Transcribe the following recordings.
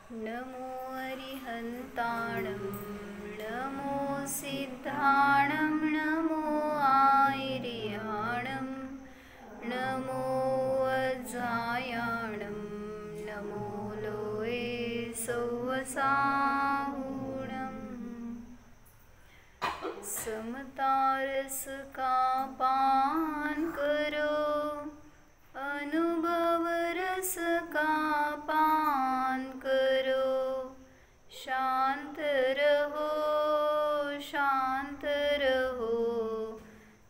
नमो अरिहन्ताणं नमो सिद्धाणं नमो आयर्याणं नमो वज्रायाणं नमो लोये सौवसाहुणं समतारस का पान करो अनुभव रस का पान करो शांत रहो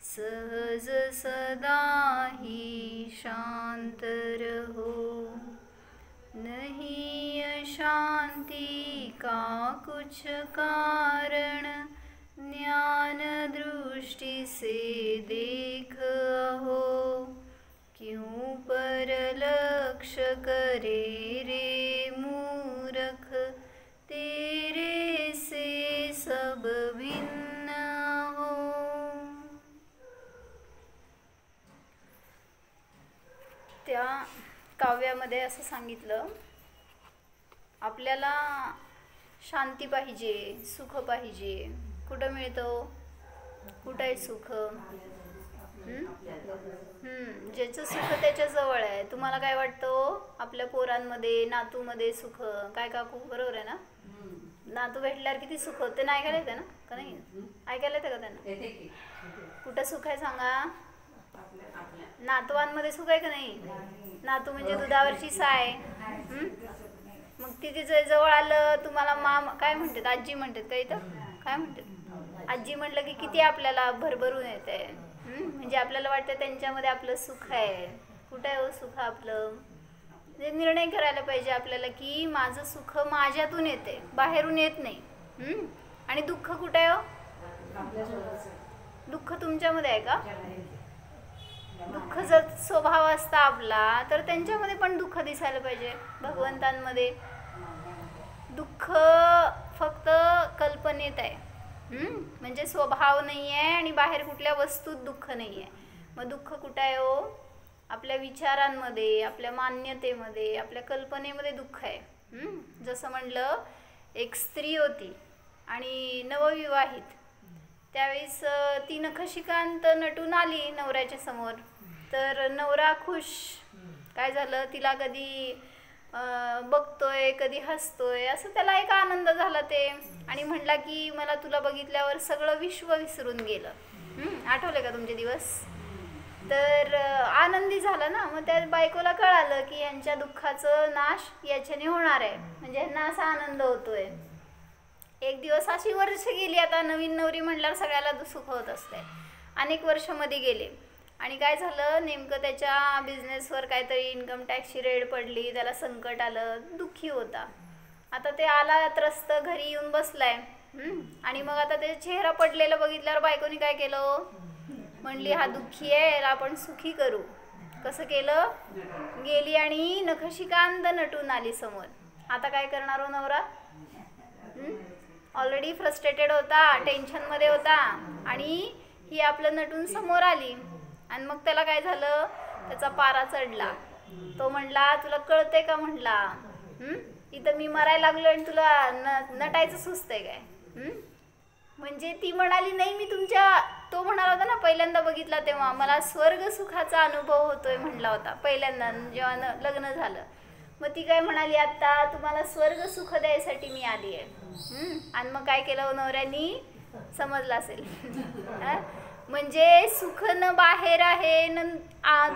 सहज सदा ही शांत रहो नहीं अशांति का कुछ कारण ज्ञान दृष्टि से देख हो क्यों पर लक्ष्य करे रे मूर्ख तेरे से सब भिन्न हो। त्या काव्यामध्ये असं सांगितलं, आपल्याला शांती पाहिजे, सुख पाहिजे. कुठं मिळतं? कुठं आहे सुख? ज्याचं सुख त्याच्या जवळ आहे. तुम्हाला काय वाटतं? आपल्या पोरांमध्ये, नातूमध्ये सुख काय? काकू बरोबर आहे ना? नातू भेटल्यावर किती सुख होते ना? ऐकायला येतं ना? का नाही ऐकायला येतं का त्यांना? कुठं सुख आहे सांगा? नातवांमध्ये सुख आहे का नाही? नातू म्हणजे दुधावरची साय. मग तिथे जवळ आलं तुम्हाला माम काय म्हणतात? आजी म्हणतात का? इथं काय म्हणतात? आजी म्हटलं की किती आपल्याला भरभरून येते. म्हणजे आपल्याला वाटतं त्यांच्यामध्ये आपलं सुख आहे. कुठं आहे हो सुख आपलं? म्हणजे निर्णय करायला पाहिजे आपल्याला की माझं सुख माझ्यातून येते, बाहेरून येत नाही. आणि दुःख कुठे आहे हो? दुःख तुमच्यामध्ये आहे का? दुःख जर स्वभाव असता आपला तर त्यांच्यामध्ये पण दुःख दिसायला पाहिजे. भगवंतांमध्ये दुःख फक्त कल्पनेत आहे. म्हणजे स्वभाव नाही आहे आणि बाहेर कुठल्या वस्तूत दुःख नाही आहे. मग दुःख कुठं आहे हो? आपल्या विचारांमध्ये, आपल्या मान्यतेमध्ये, आपल्या कल्पनेमध्ये दुःख आहे. जसं म्हणलं, एक स्त्री होती आणि नवविवाहित. त्यावेळेस ती नखशिकांत नटून आली नवऱ्याच्या समोर. तर नवरा खुश. काय झालं? तिला कधी बघतोय, कधी हसतोय, असं त्याला एक आनंद झाला ते. आणि म्हणला की मला तुला बघितल्यावर सगळं विश्व विसरून गेलं. आठवले का तुमचे दिवस? तर आनंदी झाला ना. मग त्या बायकोला कळालं की यांच्या दुःखाचं नाश याच्याने होणार आहे, म्हणजे यांना असा आनंद होतोय. एक दिवस अशी वर्ष गेली. आता नवीन नवरी म्हटल्यावर सगळ्याला सुख होत असते. अनेक वर्ष मध्ये गेले आणि काय झालं? नेमकं त्याच्या बिझनेसवर काहीतरी इन्कम टॅक्सची रेड पडली, त्याला संकट आलं, दुःखी होता. आता ते आला त्रस्त, घरी येऊन बसलाय. आणि मग आता त्याचा चेहरा पडलेला बघितल्यावर बायकोनी काय केलं? म्हणली हा दुःखी आहे, याला आपण सुखी करू. कसं केलं? गेली आणि नखशिकांत नटून आली समोर. आता काय करणार हो नवरा? ऑलरेडी फ्रस्ट्रेटेड होता, टेन्शनमध्ये होता आणि ही आपलं नटून समोर आली. आणि मग त्याला काय झालं? त्याचा पारा चढला. तो म्हणला तुला कळते का? म्हणला इथं मी मरायला लागलो आणि तुला नटायचं सुचतंय काय? म्हणजे ती म्हणाली नाही मी तुमच्या, तो म्हणाला होता ना पहिल्यांदा बघितला तेव्हा मला स्वर्ग सुखाचा अनुभव होतोय म्हणला होता पहिल्यांदा जेव्हा लग्न झालं. मग ती काय म्हणाली आता तुम्हाला स्वर्ग सुख द्यायसाठी मी आली आहे. आणि मग काय केलं नवऱ्यांनी? समजलं असेल. म्हणजे सुख न बाहेर आहे न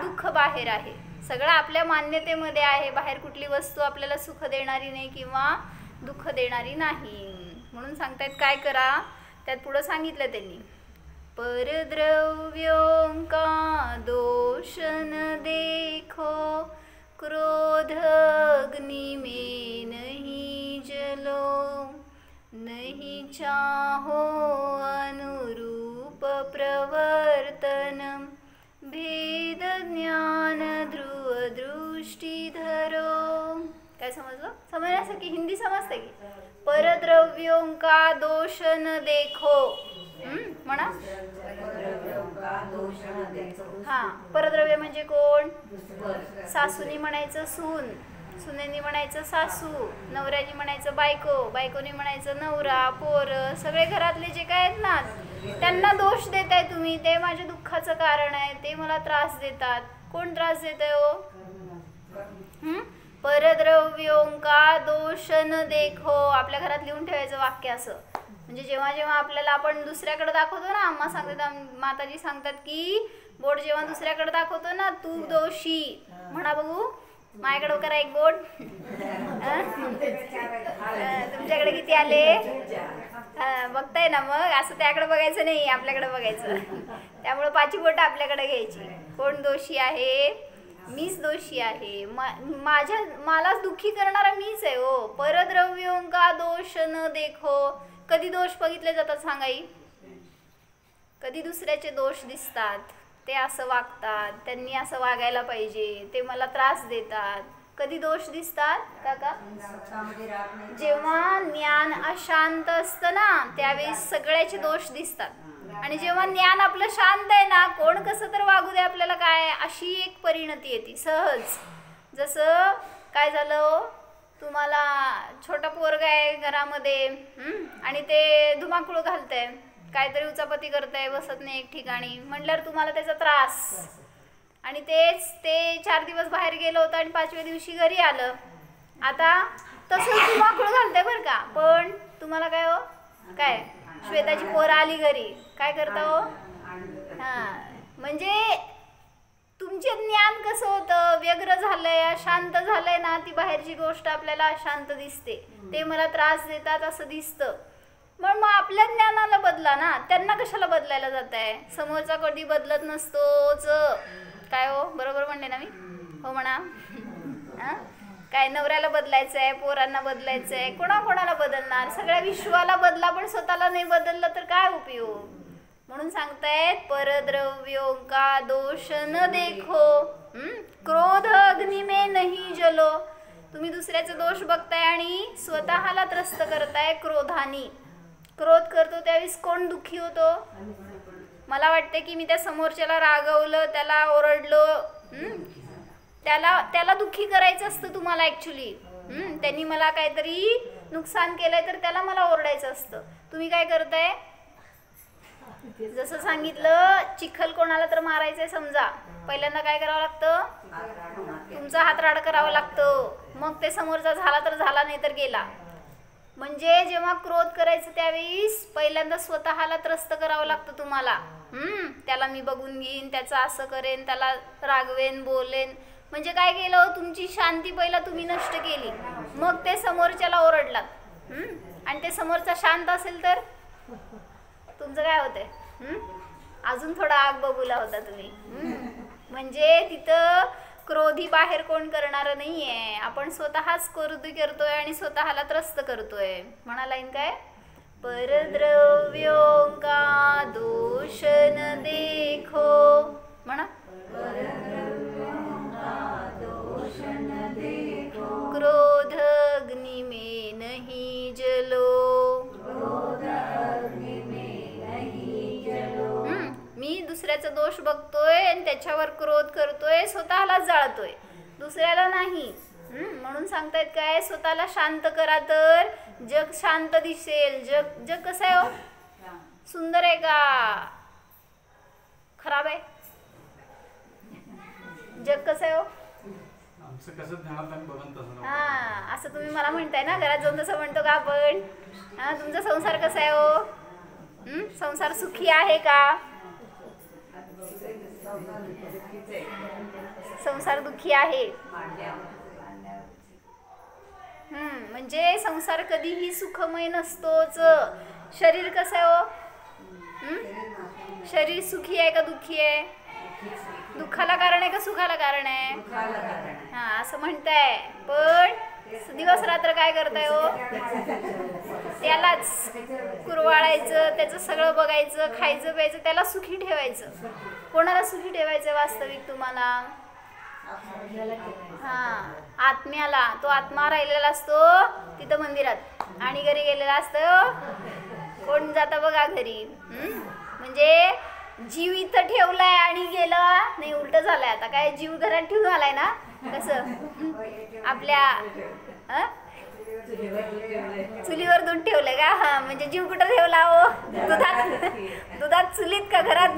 दुःख बाहेर आहे. सगळं आपल्या मान्यतेमध्ये आहे. बाहेर कुठली वस्तू आपल्याला सुख देणारी नाही किंवा दुःख देणारी नाही. म्हणून सांगतायत काय करा? त्यात पुढं सांगितलं त्यांनी, परद्रव्यों का दोष न देखो क्रोध अग्नि में नहीं जलो नहीं चाहो अनुरूप प्रवर्तनम भेद ज्ञान ध्रुव दृष्टी धरो. काय समजलं? समजण्यासारखी हिंदी समजते की? परद्रव्यों का दोष न देखो. म्हणा हा, परद्रव्य म्हणजे कोण? सासूनी म्हणायचं सून. सुनेनी म्हणायचं सासू, नवऱ्यानी म्हणायचं बायको, बायकोनी म्हणायचं नवरा, पोरं, सगळे घरातले जे काय आहेत ना त्यांना दोष देताय तुम्ही. ते माझ्या दुःखाचं कारण आहे, ते मला त्रास देतात. कोण त्रास देत आहे हो? परद्रव्यों का दोष न देखो. आपल्या घरात लिहून ठेवायचं वाक्य असं. म्हणजे जेव्हा जेव्हा आपल्याला आपण दुसऱ्याकडे दाखवतो ना, अम्मा सांगतात, माताजी सांगतात की बोट जेव्हा दुसऱ्याकडे दाखवतो ना, तू दोषी म्हणा बघू. माझ्याकडे करा एक बोट. तुमच्याकडे किती आले बघताय ना. मग असं त्याकडे बघायचं नाही, आपल्याकडे बघायचं. त्यामुळे 5 बोट आपल्याकडे घ्यायची. कोण दोषी आहे? मीच दोषी आहे. मलाच दुःखी करणारा मीच आहे हो. परद्रव्यों का दोष न देखो. कधी दोष बघितले जातात सांगाई? कधी दुसऱ्याचे दोष दिसतात, ते असं वागतात, त्यांनी असं वागायला पाहिजे, ते मला त्रास देतात. कधी दोष दिसतात काका? जेव्हा ज्ञान अशांत असतं ना त्यावेळेस सगळ्याचे दोष दिसतात. आणि जेव्हा ज्ञान आपलं शांत आहे ना, कोण कसं तर वागू दे आपल्याला काय, अशी एक परिणती येते सहज. जसं काय झालं, तुम्हाला छोटा पोरगा आहे घरामध्ये आणि ते धुमाकूळ घालतंय, काहीतरी उचापती करताय, बसत नाही एक ठिकाणी, म्हटल्यावर तुम्हाला त्याचा त्रास. आणि तेच ते 4 दिवस बाहेर गेलं होतं आणि 5व्या दिवशी घरी आलं. आता तसंच धुमाकूळ घालतंय बरं का, पण तुम्हाला काय हो, काय श्वेताची पोर आली घरी, काय करता हो? म्हणजे तुमचे ज्ञान कसं होतं, व्यग्र झालंय, अशांत झालंय ना, ती बाहेरची गोष्ट आपल्याला अशांत दिसते, ते मला त्रास देतात असं दिसतं. मग आपल्या ज्ञानाला बदला ना, त्यांना कशाला बदलायला जात आहे? समोरचा कधी बदलत नसतोच. काय हो, बरोबर म्हणले ना मी? हो म्हणा. काय नवऱ्याला बदलायचं आहे, पोरांना बदलायचं आहे, कोणाकोणाला बदलणार? सगळ्या विश्वाला बदला, पण स्वतःला नाही बदललं तर काय उपयोग? म्हणून सांगतायत परद्रव्यों का दोष न देखो. क्रोध अग्नि में नहीं जलो. तुम्ही दुसऱ्याचे दोष बघताय आणि स्वतःला त्रस्त करताय क्रोधानी. क्रोध करतो त्यावेळेस कोण दुःखी होतो? मला वाटते की मी त्या समोरच्याला रागवलं, त्याला ओरडलो, त्याला दुःखी करायचं असतं तुम्हाला ॲक्च्युली. त्यांनी मला काहीतरी नुकसान केलंय तर त्याला मला ओरडायचं असतं. तुम्ही काय करताय? जसं सांगितलं, चिखल कोणाला तर मारायचंय समजा, पहिल्यांदा काय करावं लागतं? तुमचा हात राड करावा लागतो. मग ते समोरचा झाला तर झाला, नाही तर गेला. म्हणजे जेव्हा क्रोध करायचं त्यावेळेस पहिल्यांदा स्वतःला त्रस्त करावं लागतं तुम्हाला. त्याला मी बघून घेईन, त्याचं असं करेन, त्याला रागवेन, बोलेन. म्हणजे काय केलं, तुमची शांती पहिला तुम्ही नष्ट केली, मग ते समोरच्याला ओरडलात. आणि ते समोरचा शांत असेल तर तुमचं काय होतंय? अजून थोडा आग बघूला होता तुम्ही. म्हणजे तिथं क्रोधी बाहेर कोण करणार नाहीये, आपण स्वतःच क्रोधी करतोय आणि स्वतःला त्रस्त करतोय. म्हणा लाईन काय? परद्रव्यों का दोष न देखो. म्हणा, क्रोध अग्नि में नहीं जलो. मी दुसऱ्याचा दोष बघतोय आणि त्याच्यावर क्रोध करतोय, स्वतःला जाळतोय, दुसऱ्याला नाही. म्हणून सांगतायत काय, स्वतःला शांत करा तर जग शांत दिसेल. जग कसं आहे हो? सुंदर आहे का खराब आहे? जग कसं आहे हो? असं तुम्ही मला म्हणताय ना, घरात जाऊन तसं म्हणतो का आपण? तुमचा संसार कसा आहे हो? संसार सुखी आहे का? संसार दुःखी आहे. म्हणजे संसार कधीही सुखमय नसतोच. शरीर कसं आहे हो? शरीर सुखी आहे का दुःखी आहे? दुःखाला कारण आहे का सुखाला कारण आहे? असं म्हणताय, पण दिवस रात्र काय करताय हो? त्यालाच कुरवाळायचं, त्याचं सगळं बघायचं, खायचं प्यायचं, त्याला सुखी ठेवायचं. कोणाला सुखी ठेवायचं वास्तविक तुम्हाला? आत्म्याला. तो आत्मा राहिलेला असतो तिथं मंदिरात, आणि घरी गेलेला असतो कोण जाता बघा घरी. म्हणजे जीव इथं ठेवलाय आणि गेला नाही, उलट झालाय. आता काय जीव घरात ठेवून आलाय ना, कसं आपल्या चुलीवर दूध ठेवलं का? हा, म्हणजे जीव कुठं ठेवला हो? दुधात चुलीत का घरात?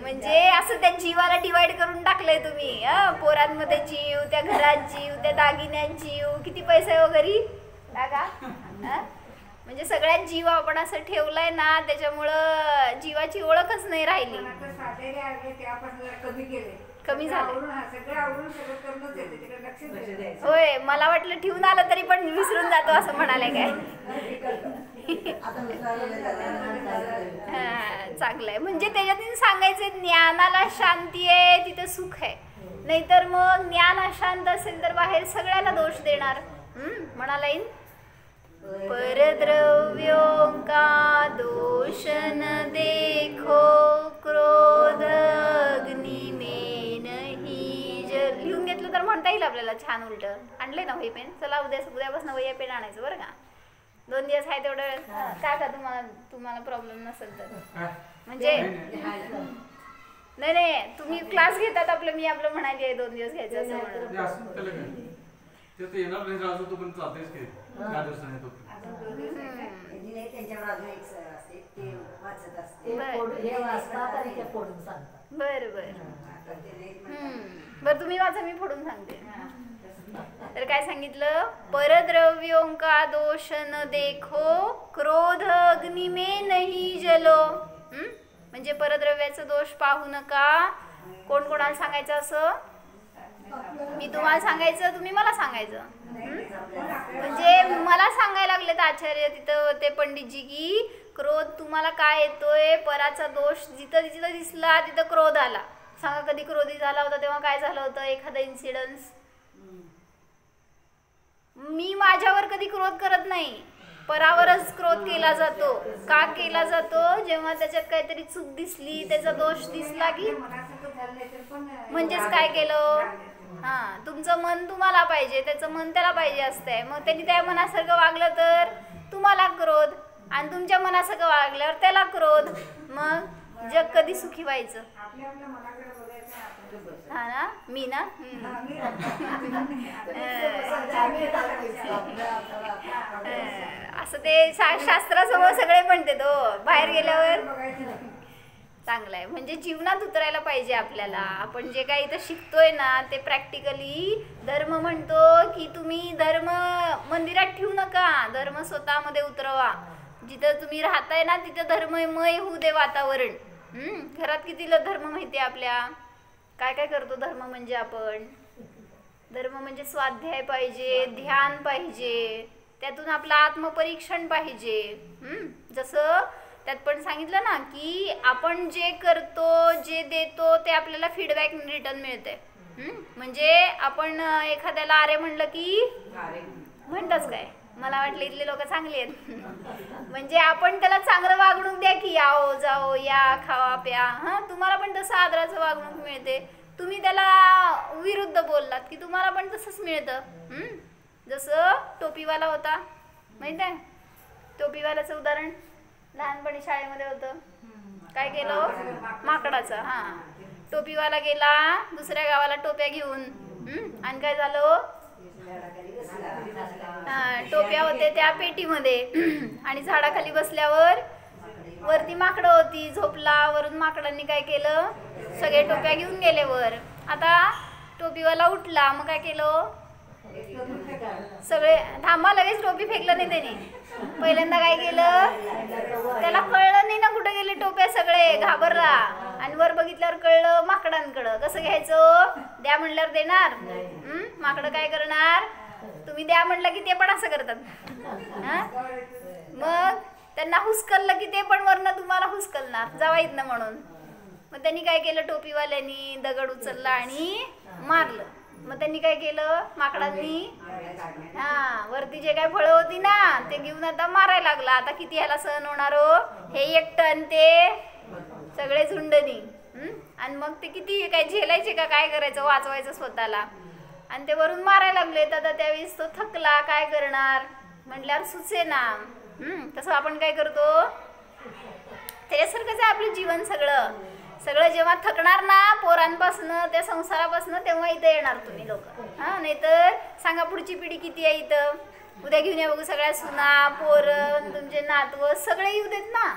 म्हणजे असं त्या जीवाला डिवाइड करून टाकलंय तुम्ही. पोरांमध्ये जीव, त्या घरात जीव, त्या दागिन्यात जीव, किती पैसे वगैरे टाका. म्हणजे सगळ्यात जीव आपण असं ठेवलाय ना, त्याच्यामुळं जीवाची ओळखच नाही राहिली. कमी झालं. होय, मला वाटलं ठेवून आलं तरी पण विसरून जातो असं म्हणाले काय? चांगलंय. म्हणजे त्याच्यातून सांगायचं ज्ञानाला शांती आहे तिथे सुख आहे. नाहीतर मग ज्ञान अशांत असेल तर बाहेर सगळ्याला दोष देणार. म्हणाला येईल परद्रव्यों का दोष न देखो क्रोध अग्नि में नहीं जल. लिहून घेतलं तर म्हणता येईल आपल्याला छान. उलट आणले ना वही पेन. चला उद्यापासून वही पेन आणायचं बरं का. 2 दिवस आहे तेवढं का तुम्हाला प्रॉब्लेम नसेल तर. म्हणजे नाही तुम्ही क्लास घेतात आपलं. मी आपलं म्हणाली आहे 2 दिवस घ्यायचं असं म्हणून. बर तुम्ही वाचा, मी फोडून सांगते. तर काय सांगितलं? परद्रव्यों का दोष न देखो क्रोध अग्नि में नहीं जलो. म्हणजे परद्रव्याचा दोष पाहू नका. कोण कोणाला सांगायचं असं? मी तुम्हाला सांगायचं, तुम्ही मला सांगायचं. म्हणजे मला सांगायला लागलेत आचार्य तिथं ते पंडितजी की क्रोध तुम्हाला काय येतोय, पराचा दोष जिथं जिथं दिसला तिथं क्रोध आला. सांगा कधी क्रोधी झाला होता तेव्हा काय झालं होतं? एखादा इन्सिडन्स. मी माझ्यावर कधी क्रोध करत नाही, परावरच क्रोध केला जातो. का केला जातो? जेव्हा त्याच्यात काहीतरी चूक दिसली, त्याचा दोष दिसला की म्हणजेच काय केलं? तुमचं मन तुम्हाला पाहिजे, त्याचं मन त्याला पाहिजे असतंय. मग त्यांनी त्या मनासारखं वागलं तर तुम्हाला क्रोध, आणि तुमच्या मनासारखं वागल्यावर त्याला क्रोध. मग जग कधी सुखी व्हायचं? हा ना, मी ना. असं ते शास्त्रासमोर सगळे म्हणते तो बाहेर गेल्यावर चांगलं आहे. म्हणजे जीवनात उतरायला पाहिजे आपल्याला. आपण जे काही इथं शिकतोय ना ते प्रॅक्टिकली. धर्म म्हणतो की तुम्ही धर्म मंदिरात ठेवू नका, धर्म स्वतःमध्ये उतरवा. जिथं तुम्ही राहताय ना तिथं धर्ममय होऊ दे वातावरण. घरात कितीला धर्म माहिती आहे आपल्या? काय काय करतो धर्म म्हणजे? आपण धर्म म्हणजे स्वाध्याय पाहिजे, ध्यान पाहिजे, त्यातून आपलं आत्मपरीक्षण पाहिजे. जसं त्यात पण सांगितलं ना की आपण जे करतो, जे देतो ते आपल्याला फीडबॅक रिटर्न मिळते. म्हणजे आपण एखाद्याला अरे म्हणलं की म्हणताच काय? मला वाटलं इथले लोक चांगले आहेत. म्हणजे आपण त्याला चांगलं वागणूक द्या की आओ जाओ या खावा प्या. तुम्हाला पण तसं आदराचं वागणूक मिळते. तुम्ही त्याला विरुद्ध बोललात की तुम्हाला पण तसंच मिळतं. जसं टोपीवाला होता माहित आहे? टोपीवाल्याचं उदाहरण लहानपणी शाळेमध्ये होतं. काय केलं? माकडाचं. टोपीवाला गेला दुसऱ्या गावाला टोप्या घेऊन. आणि काय झालं? टोप्या होते त्या पेटीमध्ये. आणि झाडाखाली बसल्यावर वरती माकडं होती. झोपला. वरून माकडांनी काय केलं? सगळे टोप्या घेऊन गेले वर. आता टोपीवाला उठला. मग काय केलं? सगळे थांबा, लगेच टोपी फेकलं नाही त्याने. पहिल्यांदा काय केलं? त्याला कळलं नाही ना कुठे गेले टोप्या. सगळे घाबरला. आणि वर बघितल्यावर कळलं माकडांकडं. कसं घ्यायचं? द्या म्हणल्यावर देणार. माकडं काय करणार? तुम्ही द्या म्हणलं की ते पण असं करतात. मग त्यांना हुसकललं की ते पण वरनं तुम्हाला हुसकलणार जावा इथनं म्हणून. मग त्यांनी काय केलं? टोपीवाल्यांनी दगड उचलला आणि मारलं. मग त्यांनी काय केलं? माकडांनी वरती जे काय फळं होती ना ते घेऊन आता मारायला लागला. आता किती ह्याला सहन होणार हो? हे एकटं ते सगळे झुंडनी. आणि मग ते किती काय झेलायचे का? काय करायचं? वाचवायचं स्वतःला. आणि ते वरून मारायला लागले. तर त्यावेळेस तो थकला. काय करणार? म्हटल्यावर सुचे ना. तसं आपण काय करतो? त्याच्यासारखंच आहे आपलं जीवन. सगळं सगळं जेव्हा थकणार ना पोरांपासनं त्या संसारापासनं तेव्हा इथं येणार तुम्ही लोक. हां, नाहीतर सांगा पुढची पिढी किती आहे इथं. उद्या घेऊन या बघू सगळ्या सुना पोरं तुमचे नातवं सगळे येऊ देत ना.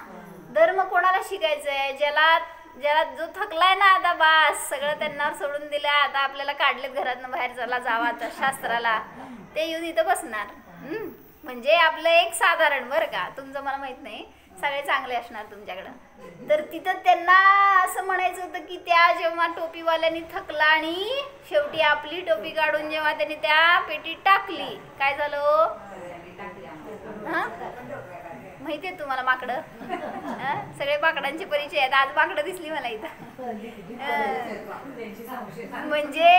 धर्म कोणाला शिकायचं आहे? ज्याला जो थकलाय ना आता बास सगळं त्यांना सोडून दिलं, आता आपल्याला काढलेत घरातनं बाहेर, चला जावा आता शास्त्राला, ते येऊन इथं बसणार. म्हणजे आपलं एक साधारण बरं का, तुमचं मला माहित नाही, सगळे चांगले असणार तुमच्याकडं. तर तिथं त्यांना असं म्हणायचं होतं की त्या जेव्हा टोपीवाल्यांनी थकला आणि शेवटी आपली टोपी काढून जेव्हा त्यांनी त्या पेटीत टाकली, काय झालं? हां, माहिती आहे तुम्हाला माकडं? सगळे माकडांचे परिचय आहेत. आज माकडं दिसली मला इथं. म्हणजे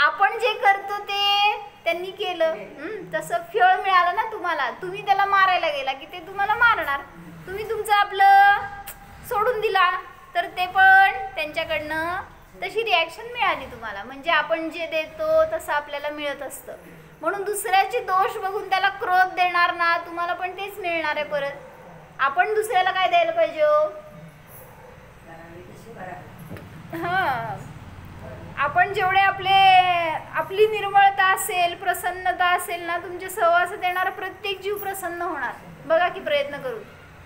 आपण जे करतो ते त्यांनी केलं, तसं फळ मिळालं ना तुम्हाला. तुम्ही त्याला मारायला गेला की ते तुम्हाला मारणार. तुम्ही तुमचं आपलं सोडून दिला तर ते पण त्यांच्याकडनं तशी रिॲक्शन मिळाली तुम्हाला. म्हणजे आपण जे देतो तसं आपल्याला मिळत असतं. म्हणून दुसऱ्याचे दोष बघून त्याला क्रोध देणार ना, तुम्हाला पण तेच मिळणार आहे परत. आपण दुसऱ्याला काय द्यायला पाहिजे? हां, आपण जेवढे आपली निर्मळता असेल, प्रसन्नता असेल ना, तुमच्या सहवासात येणारा प्रत्येक जीव प्रसन्न होणार. बघा की प्रयत्न करू.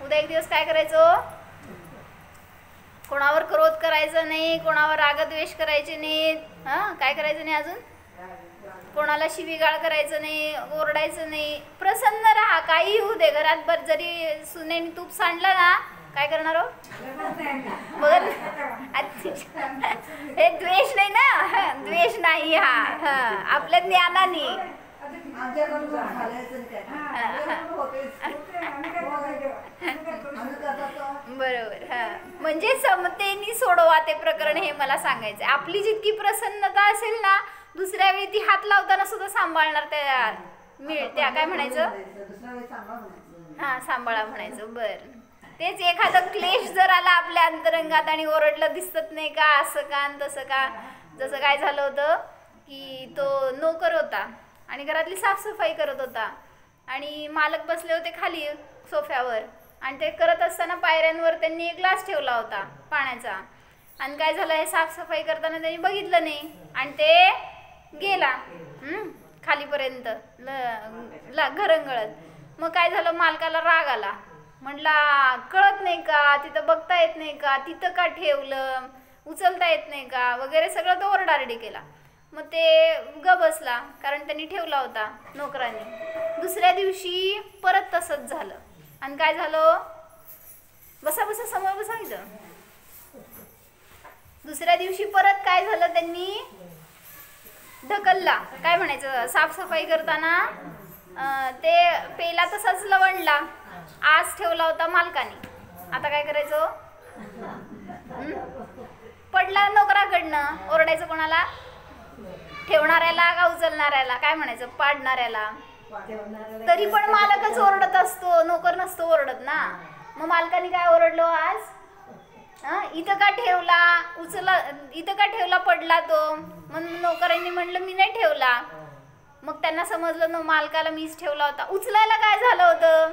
उद्या एक दिवस काय करायचं? कोणावर क्रोध करायचा नाही, कोणावर रागद्वेष करायचे नाहीत. हां, काय करायचं नाही अजून? कोणाला शिवीगाळ करायचं नाही, ओरडायचं नाही. प्रसन्न राहा, काही होऊ दे. घरात जरी सुनेने तूप सांडलं ना, काय करणार हो? बघ, हे द्वेष नाही ना, द्वेष नाही. हा, आपल्या ज्ञानाने. बरोबर. हा, म्हणजे समतेने सोडवा ते प्रकरण, हे मला सांगायचं. आपली जितकी प्रसन्नता असेल ना, दुसऱ्या वेळी ती हात लावताना सुद्धा सांभाळणार. त्या काय म्हणायचं? हा, सांभाळा म्हणायचं. बर, तेच एखादं क्लेश जर आला आपल्या अंतरंगात आणि ओरडलं दिसत नाही का, असं का तसं का. जसं काय झालं होतं की तो नोकर होता आणि घरातली साफसफाई करत होता आणि मालक बसले होते खाली सोफ्यावर आणि ते करत असताना पायऱ्यांवर त्यांनी एक ग्लास ठेवला होता पाण्याचा. आणि काय झालं, हे साफसफाई करताना त्यांनी बघितलं नाही आणि ते गेला खालीपर्यंत घरंगळत. मग काय झालं, मालकाला राग आला. म्हटला, कळत नाही का, तिथं बघता येत नाही का, तिथं का ठेवलं, उचलता येत नाही का वगैरे सगळं तो ओरडारडी केला. मग ते बसला कारण त्यांनी ठेवला होता नोकरांनी. दुसऱ्या दिवशी परत तसंच झालं आणि काय झालं, बसा बसा समोर बसा इथं. दुसऱ्या दिवशी परत काय झालं, त्यांनी ढकलला. काय म्हणायचं, साफसफाई करताना ते पेला तसाच लवणला. आज ठेवला होता मालकाने. आता काय करायचं? पडला नोकराकडनं. ओरडायचं कोणाला? ठेवणाऱ्याला का उचलणाऱ्याला? काय म्हणायचं? पाडणाऱ्याला. तरी पण मालकच ओरडत असतो, नोकर नसतो ओरडत ना. मग मालकाने काय ओरडलो आज? इथं का ठेवला, इथं का ठेवला, पडला तो. मग नोकरांनी म्हणलं मी नाही ठेवला. मग त्यांना समजलं ना, मालकाला मीच ठेवला होता. उचलायला काय झालं होतं?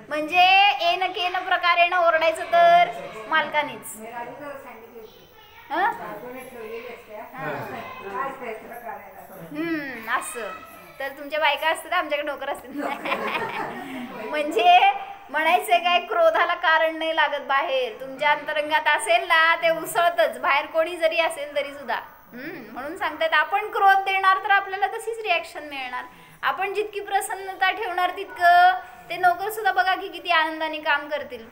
म्हणजे एन केन प्रकारेनं ओरडायचं तर मालकानेच. असं तर तुमच्या बायका असतात, आमच्याकडे नोकर असतात. म्हणजे म्हणायचंय काय, क्रोधाला कारण नाही लागत बाहेर. तुमच्या अंतरंगात असेल ना, ते उसळतच बाहेर, कोणी जरी असेल तरी सुद्धा. म्हणून सांगतात, आपण क्रोध देणार तर आपल्याला तशीच रिॲक्शन मिळणार. आपण जितकी प्रसन्नता ठेवणार तितकं ते नोकर सुद्धा बघा की किती आनंदाने काम करतील.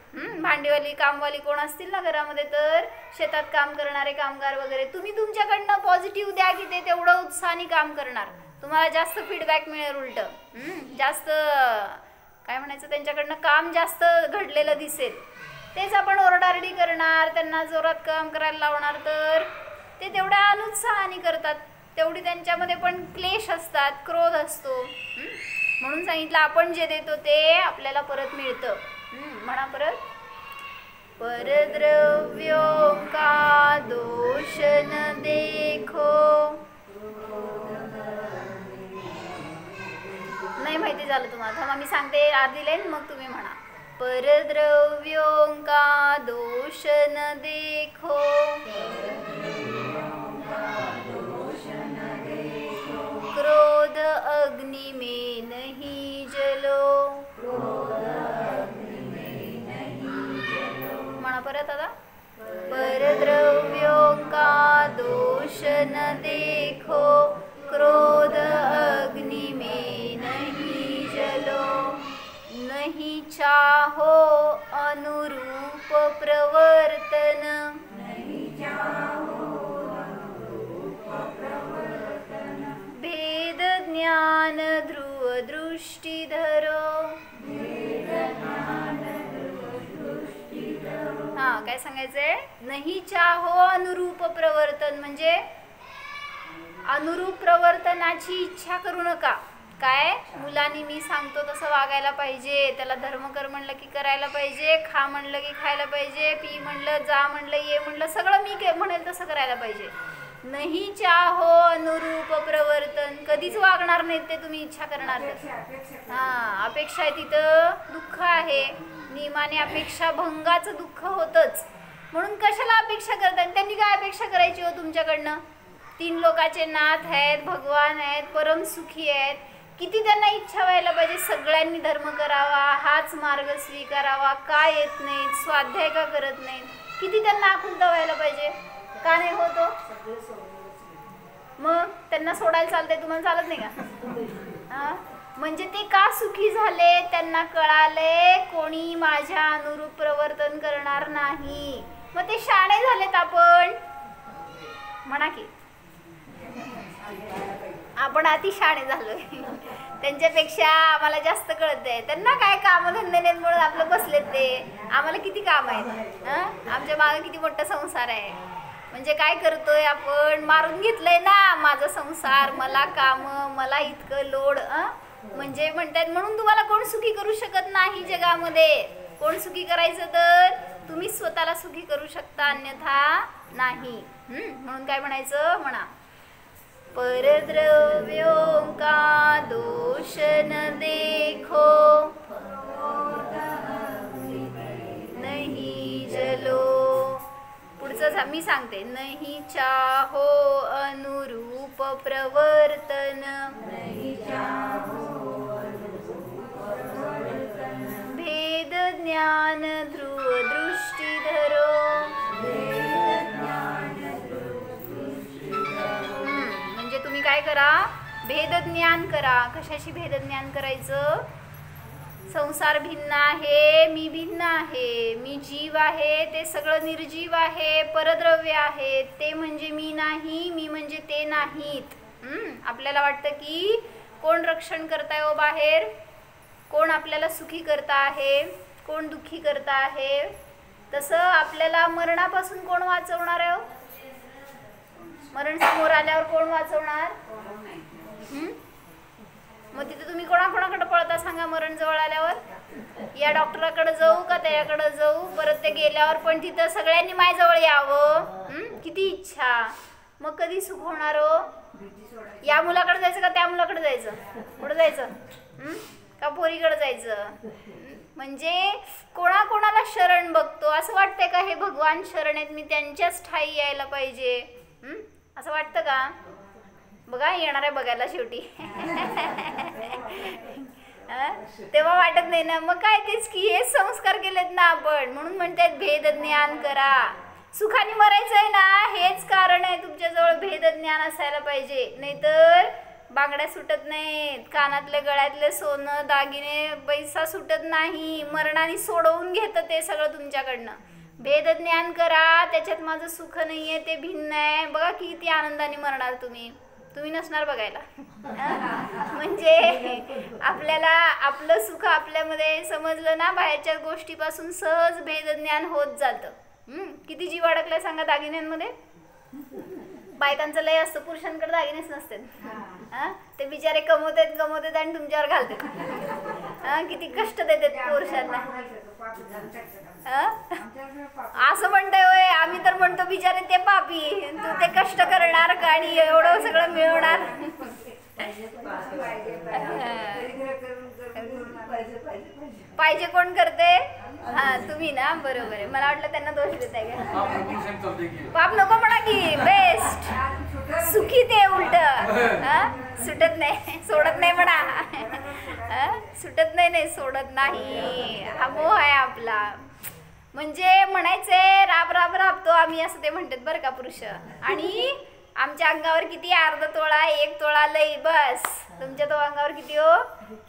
भांडीवाली कामवाली कोण असतील ना घरामध्ये, तर शेतात काम करणारे कामगार वगैरे, तुम्ही तुमच्याकडनं पॉझिटिव्ह द्या की ते तेवढं उत्साहाने काम करणार. तुम्हाला जास्त फीडबॅक मिळेल. उलट जास्त काय म्हणायचं, त्यांच्याकडनं काम जास्त घडलेलं दिसेल. तेच आपण ओरडारडी करणार, त्यांना जोरात काम करायला लावणार, तर ते तेवढ्या अनुत्साहाने करतात. तेवढी त्यांच्यामध्ये पण क्लेश असतात, क्रोध असतो. म्हणून सांगितलं, आपण जे देतो ते आपल्याला परत मिळतं. म्हणा परत. परद्रव्यों का दोष न देखो. नाही माहिती झालं तुम्हाला, थांबा मी सांगते आधी लाईन, मग तुम्ही म्हणा. परद्रव्यों का दोष न देखो देखो, क्रोध अग्नि में नहीं जलो. म्हणा परत आता. परद्रव्यों का दोष न देखो, क्रोध अग्नि में नहीं जलो. नहीं चाहो अनुरूप प्रवर्तन, भेद ज्ञान ध्रुव दृष्टि धरो. हा काय सांगायचंय? नाही चाहो अनुरूप प्रवर्तन म्हणजे अनुरूप प्रवर्तनाची इच्छा करू नका. काय? मुलांनी मी सांगतो तसं वागायला पाहिजे, त्याला धर्म कर म्हणलं की करायला पाहिजे, खा म्हणलं की खायला पाहिजे, पी म्हणलं, जा म्हणलं, ये म्हणलं, सगळं मी म्हणेल तसं करायला पाहिजे. नाही चाहो अनुरूप प्रवर्तन, कधीच वागणार नाहीत ते तुम्ही इच्छा करणार. हा, अपेक्षा आहे तिथं दुःख आहे. नियमाने अपेक्षा भंगाचं दुःख होतच. म्हणून कशाला अपेक्षा करतात? त्यांनी काय अपेक्षा करायची हो तुमच्याकडनं? 3 लोकाचे नाथ आहेत, भगवान आहेत, परम सुखी आहेत. किती त्यांना इच्छा व्हायला पाहिजे सगळ्यांनी धर्म करावा, हाच मार्ग स्वीकारावा. का येत नाहीत? स्वाध्याय का करत नाहीत? किती त्यांना आकुलता व्हायला पाहिजे? का नाही होतो? मग त्यांना सोडायला चालतंय, तुम्हाला चालत नाही का? म्हणजे ते का सुखी झाले? त्यांना कळाले कोणी माझ्या अनुरूप प्रवर्तन करणार नाही. मग ते शाणे झालेत. आपण म्हणा की आपण अति शाणे झालोय. त्यांच्यापेक्षा आम्हाला जास्त कळतंय. त्यांना काय कामधंदे नाहीत म्हणून आपलं बसलेत ते. आम्हाला किती काम आहेत, आमच्या मागे किती मोठा संसार आहे. म्हणजे काय करतोय आपण? मारून घेतलंय ना माझा संसार, मला काम, मला इतकं लोड. म्हणजे म्हणतात म्हणून तुम्हाला कोण सुखी करू शकत नाही जगामध्ये. कोण सुखी करायचं? तर तुम्ही स्वतःला सुखी करू शकता, अन्यथा नाही. म्हणून काय म्हणायचं? म्हणा. परद्रव्यों का दोष न देखो, नहीं जलो. पुढचं मी सांगते. नहीं चाहो अनुरूप प्रवर्तन, भेद ज्ञान ध्रुव दृष्टि धरो. म्हणजे तुम्ही काय करा? भेद ज्ञान करा. कशाशी भेद ज्ञान करायचं? संसार भिन्न आहे, मी भिन्न आहे, मी जीव आहे, ते सगळं निर्जीव आहे, परद्रव्य आहे, ते म्हणजे मी नाही, मी म्हणजे ते नाहीत. आपल्याला वाटतं की कोण रक्षण करताय हो बाहेर? कोण आपल्याला सुखी करता आहे? कोण दुःखी करता आहे? तसं आपल्याला मरणापासून कोण वाचवणार आहे? मरण समोर आल्यावर कोण वाचवणार? मग तिथे तुम्ही कोणाकोणाकडे पळता सांगा? मरण जवळ आल्यावर या डॉक्टराकडे जाऊ का त्याच्याकडे जाऊ? परत ते गेल्यावर पण तिथं सगळ्यांनी माझ्याजवळ यावं, किती इच्छा. मग कधी सुख होणार हो? या मुलाकडे जायचं का त्या मुलाकडे जायचं? कुठं जायचं? का पोरीकडे जायचं? म्हणजे कोणाकोणाला शरण बघतो. असं वाटतंय का हे भगवान शरण आहेत, मी त्यांच्याच ठाई यायला पाहिजे? असं वाटतं का? बघा येणार आहे बघायला शेवटी. तेव्हा वाटत नाही ना. मग काय तेच की हे संस्कार केलेत ना आपण. म्हणून म्हणतात भेद ज्ञान करा. सुखाने मरायचं आहे ना, हेच कारण आहे तुमच्याजवळ भेद ज्ञान असायला पाहिजे. नाहीतर बांगड्या सुटत नाहीत, कानातले गळ्यातले सोनं दागिने पैसा सुटत नाही. मरणाने सोडवून घेतं ते सगळं तुमच्याकडनं. भेद ज्ञान करा. त्याच्यात माझं सुख नाहीये, ते भिन्न आहे. बघा किती आनंदाने मरणार तुम्ही. तुम्ही नसणार बघायला. म्हणजे आपल्याला आपलं सुख आपल्यामध्ये समजलं ना, बाहेरच्या गोष्टीपासून सहज भेद ज्ञान होत जातं. किती जीव अडकलाय सांगा दागिन्यांमध्ये. बायकांचं लय असतं, पुरुषांकडे दागिनेच नसते. ते बिचारे कमवतात आणि तुमच्यावर घालतात. किती कष्ट देतात पुरुषांना. असं म्हणताय होय? आम्ही तर म्हणतो बिचारे ते पापी, तू ते कष्ट करणार का आणि एवढं सगळं मिळवणार. पाहिजे कोण करते? हा तुम्ही ना, बरोबर आहे. मला वाटलं त्यांना दोष देत आहे का? पाप नको म्हणा की बेस्ट सुखी ते उलट सुटत नाही सोडत नाही म्हणा. सुटत नाही सोडत नाही, हा मोह आहे आपला. म्हणजे म्हणायचे राब राब राबतो आम्ही असं ते म्हणतात बरं का पुरुष. आणि आमच्या अंगावर किती अर्धा तोळा 1 तोळा लई बस. तुमच्या तो अंगावर किती हो,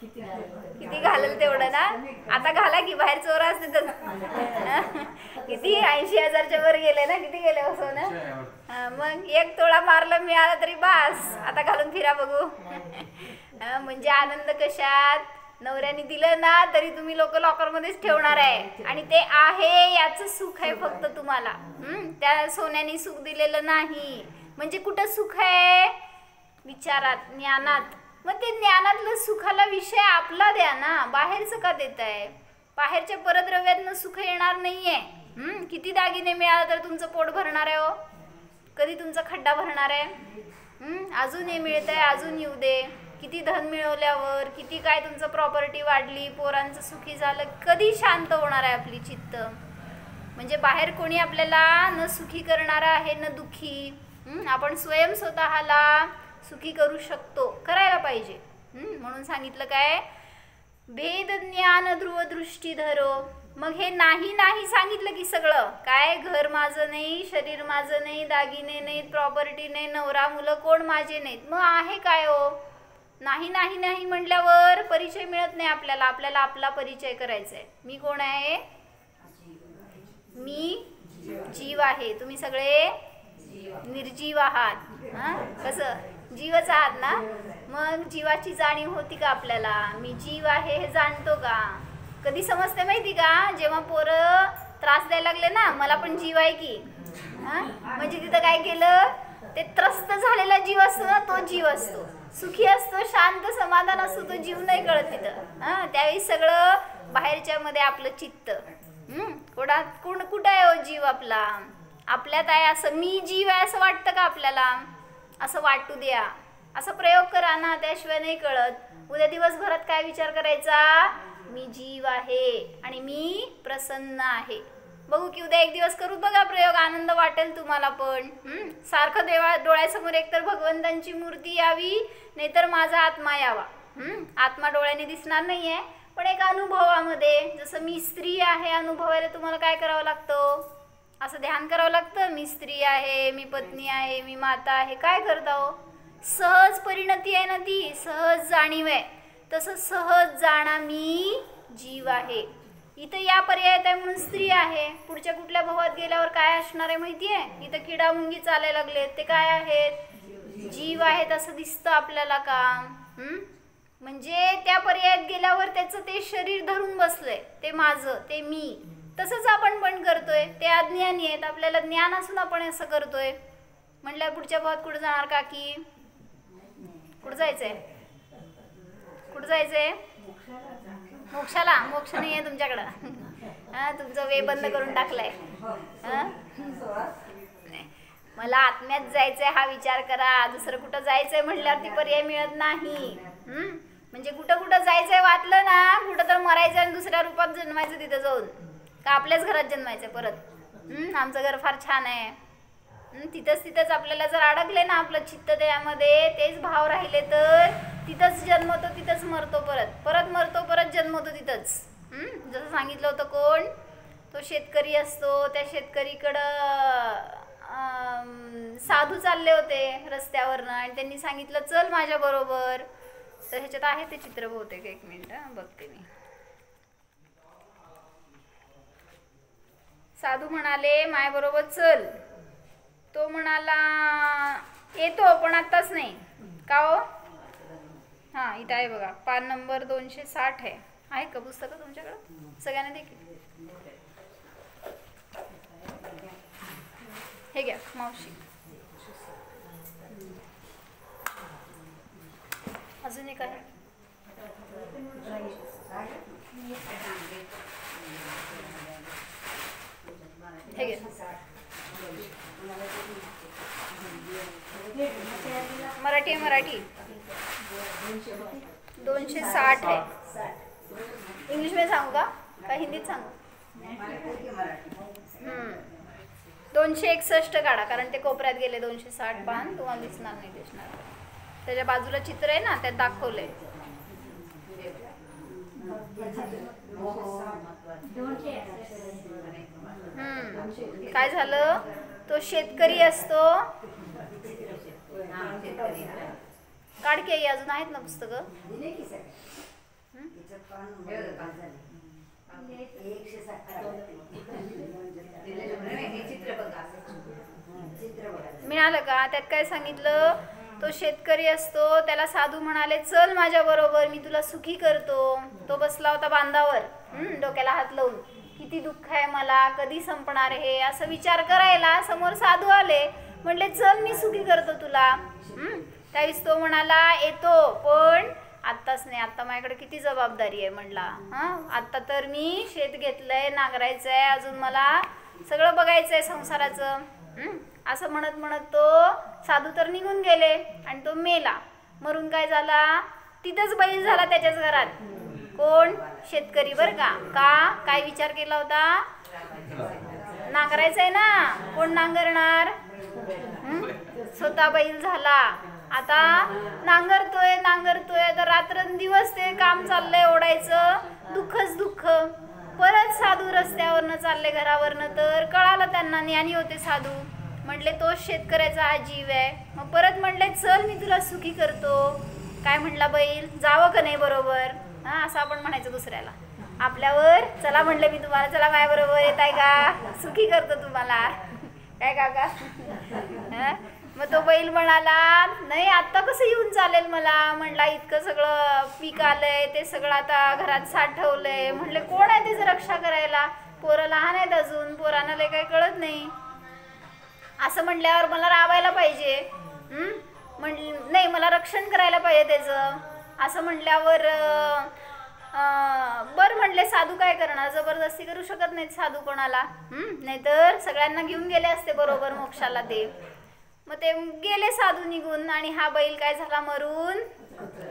किती घालेल तेवढं ना. आता घाला की बाहेर चोर असते तर किती 80,000च्या वर गेले ना, किती गेले हो सोनं. मग 1 तोळा मारलं मिळालं तरी बस. आता घालून फिरा बघू. म्हणजे आनंद कशात, नवऱ्याने दिलं ना तरी तुम्ही लोक लॉकरमध्येच ठेवणार आहे. आणि ते आहे याचं सुख आहे फक्त तुम्हाला. त्या सोन्याने सुख दिलेलं नाही. म्हणजे कुठं सुख आहे? विचारात, ज्ञानात. मग ते ज्ञानातलं सुखाला विषय आपला द्या ना, बाहेरचं का देताय? बाहेरच्या परद्रव्यातनं सुख येणार नाहीये. किती दागिने मिळाले तर तुमचं पोट भरणार आहे हो? कधी तुमचा खड्डा भरणार आहे? अजून हे मिळतंय, अजून येऊ दे. किती धन मिळवल्यावर किती काय तुमचं प्रॉपर्टी वाढली, पोरांचं सुखी झालं, कधी शांत होणार आहे आपली चित्त? म्हणजे बाहेर कोणी आपल्याला न सुखी करणारा आहे न दुःखी. आपण स्वयं स्वतःला सुखी करू शकतो, करायला पाहिजे. म्हणून सांगितलं काय, भेद ज्ञान ध्रुव दृष्टी धरो. मग हे नाही नाही सांगितलं की सगळं काय, घर माझं नाही, शरीर माझं नाही, दागिने नाहीत, प्रॉपर्टी नाही, नवरा मुलं कोण माझे नाहीत. मग आहे काय हो? नाही नाही नाही म्हटल्यावर परिचय मिळत नाही आपल्याला. आपल्याला आपला परिचय करायचा आहे. मी कोण आहे? मी जीव आहे. तुम्ही सगळे निर्जीव आहात. कसं जीवच आहात ना. मग जीवाची जाणीव होती का आपल्याला? मी जीव आहे हे जाणतो का? कधी समजते माहिती का? जेव्हा पोरं त्रास द्यायला लागले ना, मला पण जीव आहे की. म्हणजे तिथं काय केलं, ते त्रस्त झालेला जीव असतो ना, तो जीव असतो, सुखी असतो, शांत समाधान असतो, तो जीव नाही कळत तिथं. त्यावेळी सगळं बाहेरच्या मध्ये आपलं चित्त. कुठं आहे हो जीव आपला? आपल्यात आहे असं, मी जीव आहे असं वाटतं का आपल्याला? असं वाटू द्या, असं प्रयोग करा ना, त्याशिवाय नाही कळत. उद्या दिवसभरात काय विचार करायचा? मी जीव आहे आणि मी प्रसन्न आहे. बघू की उद्या एक दिवस करू बघा प्रयोग, आनंद वाटेल तुम्हाला पण. सारखं डोळ्यासमोर एकतर भगवंतांची मूर्ती यावी, नाहीतर माझा आत्मा यावा. आत्मा डोळ्याने दिसणार नाहीये, पण एक अनुभवामध्ये. जसं मी स्त्री आहे अनुभवायला तुम्हाला काय करावं लागतं? असं ध्यान करावं लागतं. मी स्त्री आहे, मी पत्नी आहे, मी माता आहे. काय करता हो? सहज परिणती आहे ना ती, सहज जाणीव आहे. तसं सहज जाणा मी जीव आहे. इथं या पर्यायात आहे म्हणून स्त्री आहे. पुढच्या कुठल्या भवात गेल्यावर काय असणार आहे माहिती आहे? इथं किडा मुंगी चालायला लागलेत, ते काय आहेत? जीव आहेत असं दिसतं आपल्याला का? म्हणजे त्या पर्यायात गेल्यावर त्याचं ते शरीर धरून बसलंय, ते माझं, ते मी. तसंच आपण पण करतोय. ते अज्ञानी आहेत, आपल्याला ज्ञान असून आपण असं करतोय. म्हटलं पुढच्या भावात कुठं जाणार काकी? कुठं जायचंय? कुठं जायचंय? मोक्षाला. मोक्ष नाही आहे तुमच्याकडं. तुमचं वे बंद करून टाकलाय. मला आत्म्यात जायचंय हा विचार करा. दुसरं कुठं जायचंय म्हटल्यावरती पर्याय मिळत नाही. म्हणजे कुठं कुठं जायचंय वाटलं ना, कुठं तर मरायचं आणि दुसऱ्या रूपात जन्मायचं तिथं जाऊन, का आपल्याच घरात जन्मायचं परत. आमचं घर फार छान आहे. तिथंच आपल्याला जर अडकले ना आपलं चित्त, त्यामध्ये तेच भाव राहिले तर तिथंच जन्मतो, तिथंच मरतो, परत मरतो, परत जन्मतो तिथंच. जसं सांगितलं होतं, कोण तो शेतकरी असतो, त्या शेतकरीकडं साधू चालले होते रस्त्यावरनं आणि त्यांनी सांगितलं चल माझ्या बरोबर. तर ह्याच्यात आहे ते चित्र बहुतेक, एक मिनिट बघते मी. साधू म्हणाले माझ्याबरोबर चल. तो म्हणाला येतो पण आत्ताच नाही. का हो? हां इथं आहे बघा, पान नंबर 260 आहे का पुस्तकं तुमच्याकडं? सगळ्यांना देखील हे घ्या मावशी. अजून एक आहे. हे घ्या. मराठी. 260 है। इंग्लिश में सांगू का हिंदीत सांगू? 261 काढा, कारण ते कोपऱ्यात गेले 260 पान तुम्हाला दिसणार नाही. त्याच्या बाजूला चित्र आहे ना, त्यात दाखवलंय. काय झालं, तो शेतकरी असतो. काढके अजून आहेत ना पुस्तकं. मिळालं का? त्यात काय सांगितलं, तो शेतकरी असतो, त्याला साधू म्हणाले चल माझ्या बरोबर, मी तुला सुखी करतो. तो बसला होता बांधावर, डोक्याला हात लावून, किती दुःख आहे मला, कधी संपणार हे, असं विचार करायला समोर साधू आले, म्हणले चल मी सुखी करतो तुला. त्यावेळेस तो म्हणाला येतो, पण आत्ताच नाही, आत्ता माझ्याकडे किती जबाबदारी आहे म्हणला. आत्ता तर मी शेत घेतलंय, नांगरायचंय, अजून मला सगळं बघायचंय संसाराचं. असं म्हणत म्हणत तो साधू तर निघून गेले आणि तो मेला. मरून काय झाला, तिथंच बैल झाला त्याच्याच घरात. कोण? शेतकरी बरं का. काय विचार केला होता, नांगरायचंय ना, कोण नांगरणार, स्वतः बैल झाला. आता नांगरतोय तर रात्रंदिवस ते काम चाललंय ओढायचं, दुःखच दुःख. परत साधू रस्त्यावरनं चालले घरावरनं, तर कळालं त्यांना, ज्ञानी होते साधू, म्हटले तोच शेतकऱ्याचा हा जीव आहे. मग परत म्हटले चल मी तुला सुखी करतो. काय म्हटला बैल, जावं का नाही बरोबर, असं आपण म्हणायचं दुसऱ्याला. आपल्यावर चला म्हटलं मी तुम्हाला, चला माझ्या बरोबर येत आहे का, सुखी करतो तुम्हाला, काय काका. मग तो बैल म्हणाला नाही, आत्ता कसं येऊन चालेल मला, म्हणला इतकं सगळं पीक आलंय, ते सगळं आता घरात साठवलंय, म्हणले कोण आहे त्याचं रक्षा करायला, पोरं लहान आहेत अजून, पोरांना लय काही कळत नाही. असं म्हटल्यावर मला राबायला पाहिजे, नाही मला रक्षण करायला पाहिजे त्याचं. असं म्हटल्यावर बरं म्हणले साधू काय करणार, जबरदस्ती करू शकत नाहीत साधू कोणाला, नाहीतर सगळ्यांना घेऊन गेले असते बरोबर मोक्षाला ते. मग ते गेले साधू निघून, आणि हा बैल काय झाला, मरून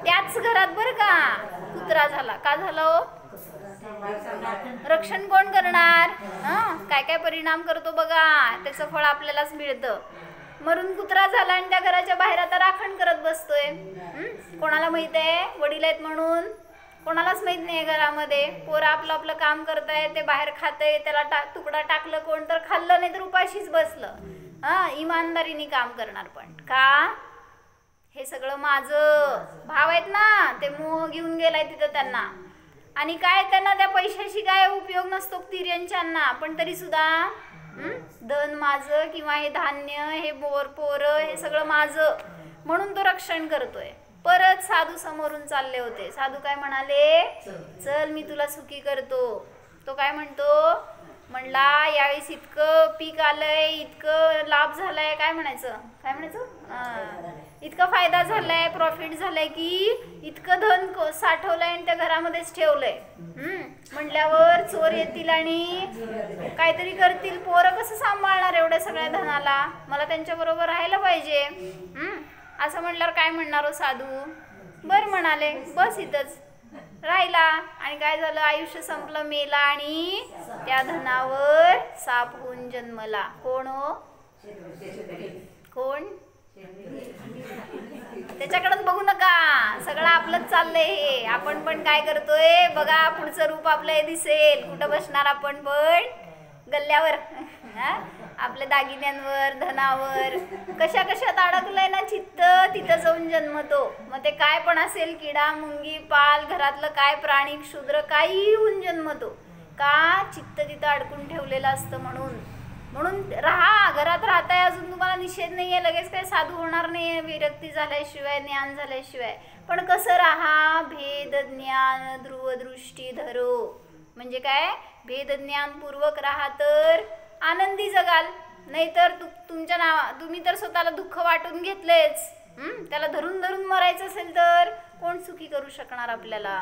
त्याच घरात बरं का कुत्रा झाला. का झालं, रक्षण कोण करणार, काय काय परिणाम करतो बघा, त्याचं फळ आपल्यालाच मिळतं. मरून कुत्रा झाला आणि त्या घराच्या बाहेर आता राखण करत बसतोय. कोणाला माहित आहे, वडील आहेत म्हणून, कोणालाच माहित नाही घरामध्ये. पोरं आपलं आपलं काम करताय, ते बाहेर खातंय, त्याला तुकडा टाकलं कोण तर खाल्लं, नाही तर उपाशीच बसलं. इमानदारीने काम करणार. पण का, हे सगळं माझं भाव आहेत ना, ते मोह घेऊन गेलाय तिथं त्यांना. आणि काय त्यांना त्या पैशाशी काय उपयोग नसतो तिर्यांच्यांना, पण तरी सुद्धा धन माझं, किंवा हे धान्य, हे पोरं, हे सगळं माझं, म्हणून तो रक्षण करतोय. परत साधू समोरून चालले होते. साधू काय म्हणाले, चल मी तुला सुखी करतो. तो काय म्हणतो, म्हणला यावेळेस इतकं पीक आलंय, इतकं लाभ झालाय, काय म्हणायचं इतका फायदा झालाय, प्रॉफिट झालाय, की इतकं धन साठवलंय आणि त्या घरामध्येच ठेवलंय. म्हटल्यावर चोर येतील आणि काहीतरी करतील, पोरं कसं सांभाळणार एवढ्या सगळ्या धनाला, मला त्यांच्या बरोबर राहायला पाहिजे. असं म्हटल्यावर काय म्हणणार हो साधू, बरं म्हणाले, बस इथंच राहिला. आणि काय झालं, आयुष्य संपलं, मेला, आणि त्या धनावर साप होऊन जन्मला. कोण हो, कोण, त्याच्याकडेच बघू नका, सगळं आपलंच चाललंय हे. आपण पण काय करतोय बघा, पुढचं रूप आपलं दिसेल, कुठं बसणार आपण पण, गल्ल्यावर, आपल्या दागिन्यांवर, धनावर, कशा कशात अडकलंय ना चित्त, तिथं जाऊन जन्मतो. मग ते काय पण असेल, किडा, मुंगी, पाल, घरातलं काय प्राणी, क्षुद्र, काही होऊन जन्मतो. का, चित्त तिथं अडकून ठेवलेलं असतं. म्हणून राहा, घरात राहताय, अजून तुम्हाला निषेध नाहीये, लगेच काही साधू होणार नाहीये विरक्ती झाल्याशिवाय, ज्ञान झाल्याशिवाय. पण कसं राहा, भेद ज्ञान ध्रुवदृष्टी धरो, म्हणजे काय, भेद ज्ञानपूर्वक राहा तर आनंदी जगाल. नाहीतर तुम्ही तर स्वतःला दुःख वाटून घेतलेच, त्याला धरून धरून मरायचं असेल तर कोण सुखी करू शकणार आपल्याला.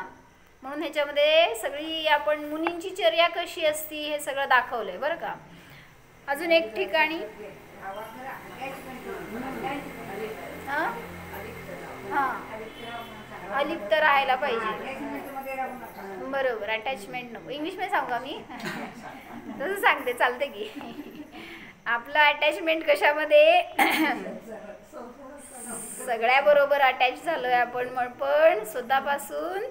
म्हणून ह्याच्यामध्ये सगळी आपण मुनींची चर्या कशी असती हे सगळं दाखवलंय बरं का. अजून एक ठिकाणी हां अलिप्त राहायला पाहिजे. बरोबर, अटॅचमेंट नको. इंग्लिशमध्ये सांगू का मी? तसं सांगते, चालते की. आपलं अटॅचमेंट कशामध्ये? सगळ्याबरोबर अटॅच झालोय आपण, पण स्वतःपासून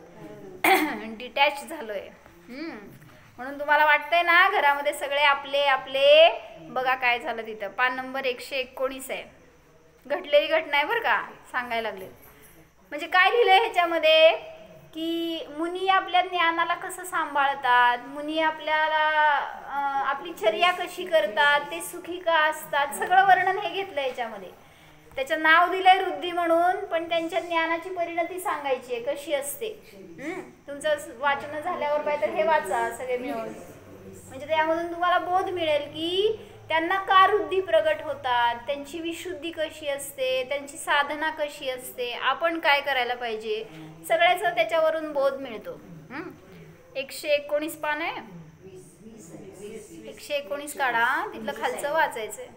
डिटॅच झालोय. म्हणून तुम्हाला वाटतंय ना घरामध्ये सगळे आपले आपले. बघा काय झालं तिथं. पान नंबर 119 आहे. घडलेली घटना आहे बरं का, सांगायला लागले. म्हणजे काय लिहिलंय ह्याच्यामध्ये की मुनी आपल्या ज्ञानाला कसं सांभाळतात, मुनी आपल्याला आपली चर्या कशी करतात, ते सुखी का असतात, सगळं वर्णन हे घेतलंय ह्याच्यामध्ये. त्याचं नाव दिलंय वृद्धी म्हणून, पण त्यांच्या ज्ञानाची परिणती सांगायची आहे कशी असते. तुमचं वाचन झाल्यावर पाहिजे तर हे वाचा सगळे मिळून. म्हणजे त्यामधून तुम्हाला बोध मिळेल की त्यांना का वृद्धी प्रगट होतात, त्यांची विशुद्धी कशी असते, त्यांची साधना कशी असते, आपण काय करायला पाहिजे, सगळ्याचा त्याच्यावरून बोध मिळतो. 119 पान आहे. 119 काढा, तिथलं खालचं वाचायचंय.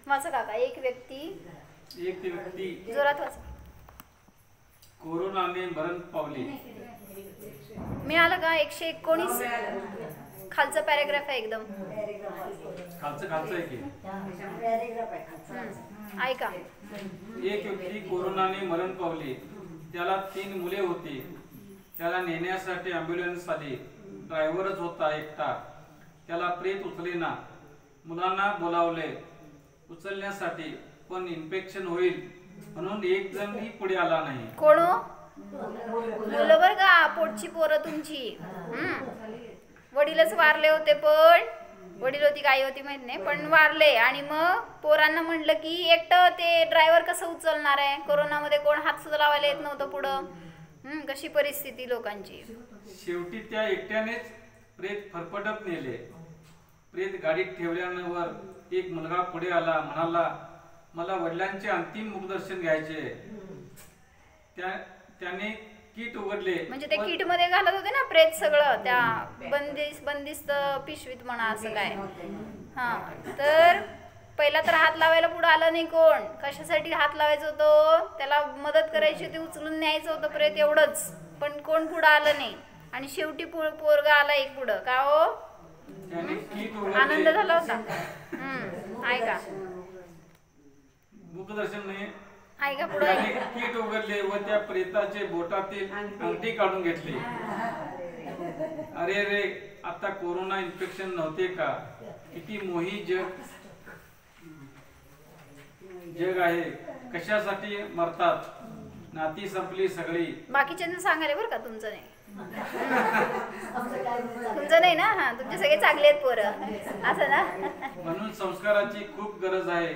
वाचा काका. एक व्यक्ती जोरात वाचा. कोरोनाने मरण पावले. मिळालं का? 119 खालचं पॅराग्राफ आहे एकदम. खालचं आहे की. ऐका. एक व्यक्ती कोरोनाने मरण पावले. त्याला 3 मुले होती. त्याला नेण्यासाठी ॲम्ब्युलन्स आली. ड्रायव्हरच होता एकटा. त्याला प्रेत उचलेना. मुलांना बोलावले उचलण्यासाठी, पण इन्फेक्शन होईल म्हणून एक जणही पुढे आला नाही. कोण? मुलं बरं का, पोटची पोरं तुमची. वडीलच वारले होते, पण वडील होती काय होती माहित नाही, पण वारले. आणि मग पोरांना म्हटलं की एकटं ते ड्रायव्हर कसं उचलणार आहे, कोरोनामध्ये कोण हात सुद्धा लावायला येत नव्हतं पुढं. कशी परिस्थिती लोकांची. शेवटी त्या एकट्यानेच प्रेत फरफटत नेले. प्रेत गाडीत ठेवल्यावर एक मुलगा पुढे आला, म्हणाला मला वडिलांचे अंतिम मुखदर्शन घ्यायचे. त्याने किट उघडले. म्हणजे ते किट मध्ये घालत होते ना प्रेत सगळं, त्या बंदिस्त पिशवीत म्हणा असं काय. तर पहिला तर हात लावायला पुढे आलं नाही कोण. कशासाठी हात लावायचं होतं, त्याला मदत करायची होती, उचलून न्यायचं होतं प्रेत, एवढंच. पण कोण पुढं आलं नाही. आणि शेवटी पोरगा आला एक पुढं. का हो, आनंद झाला होता. ऐका, मुखदर्शन नाही. ऐका पुढे. किट उघडले व त्या प्रेताचे बोटातील अंगठी काढून घेतली. अरे रे, आता कोरोना इन्फेक्शन नव्हते का? किती मोही जग आहे. कशासाठी मरतात. नाती संपली सगळी. बाकीच्यांना सांगायला बरं का, तुमचं नाही. तुमचं नाही ना. तुमचे सगळे चांगले आहेत पोरं, असं ना. म्हणून संस्काराची खूप गरज आहे.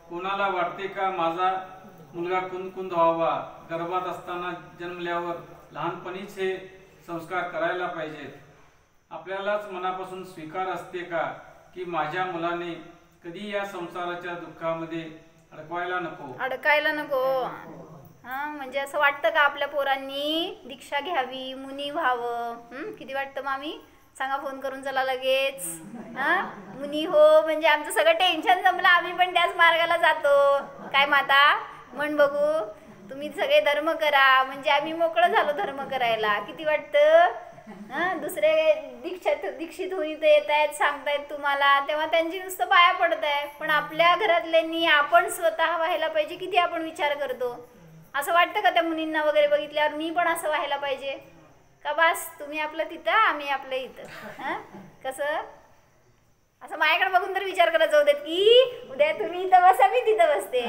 कोणाला वाटते का माझा मुलगा कुंद व्हावा? गर्भात असताना जन्मल्यावर लहानपणीच हे संस्कार करायला पाहिजेत. आपल्यालाच मनापासून स्वीकार असते का की माझ्या मुलाने कधी या संसाराच्या दुःखामध्ये अडकायला नको. म्हणजे असं वाटतं का आपल्या पोरांनी दीक्षा घ्यावी, मुनी व्हावं? किती वाटतं मामी? सांगा फोन करून, चला लगेच. मुनी हो, म्हणजे आमचं सगळं टेन्शन जमलं, आम्ही पण त्याच मार्गाला जातो. काय माता म्हण बघू, तुम्ही सगळे धर्म करा, म्हणजे आम्ही मोकळं झालो धर्म करायला. किती वाटतं? दुसरे दीक्षित होऊन इथे येत आहेत, सांगतायत तुम्हाला, तेव्हा त्यांची नुसतं पाया पडत आहे. पण आपल्या घरातल्यांनी आपण स्वतः व्हायला पाहिजे. किती आपण विचार करतो. असं वाटतं का त्या मुलींना वगैरे बघितल्यावर मी पण असं व्हायला पाहिजे का? बस तुम्ही आपलं तिथं, आम्ही आपलं इथं. कसं असं माझ्याकडे बघून तर विचार करत जाऊ देत की उद्या तुम्ही इथं बसा, मी तिथं बसते.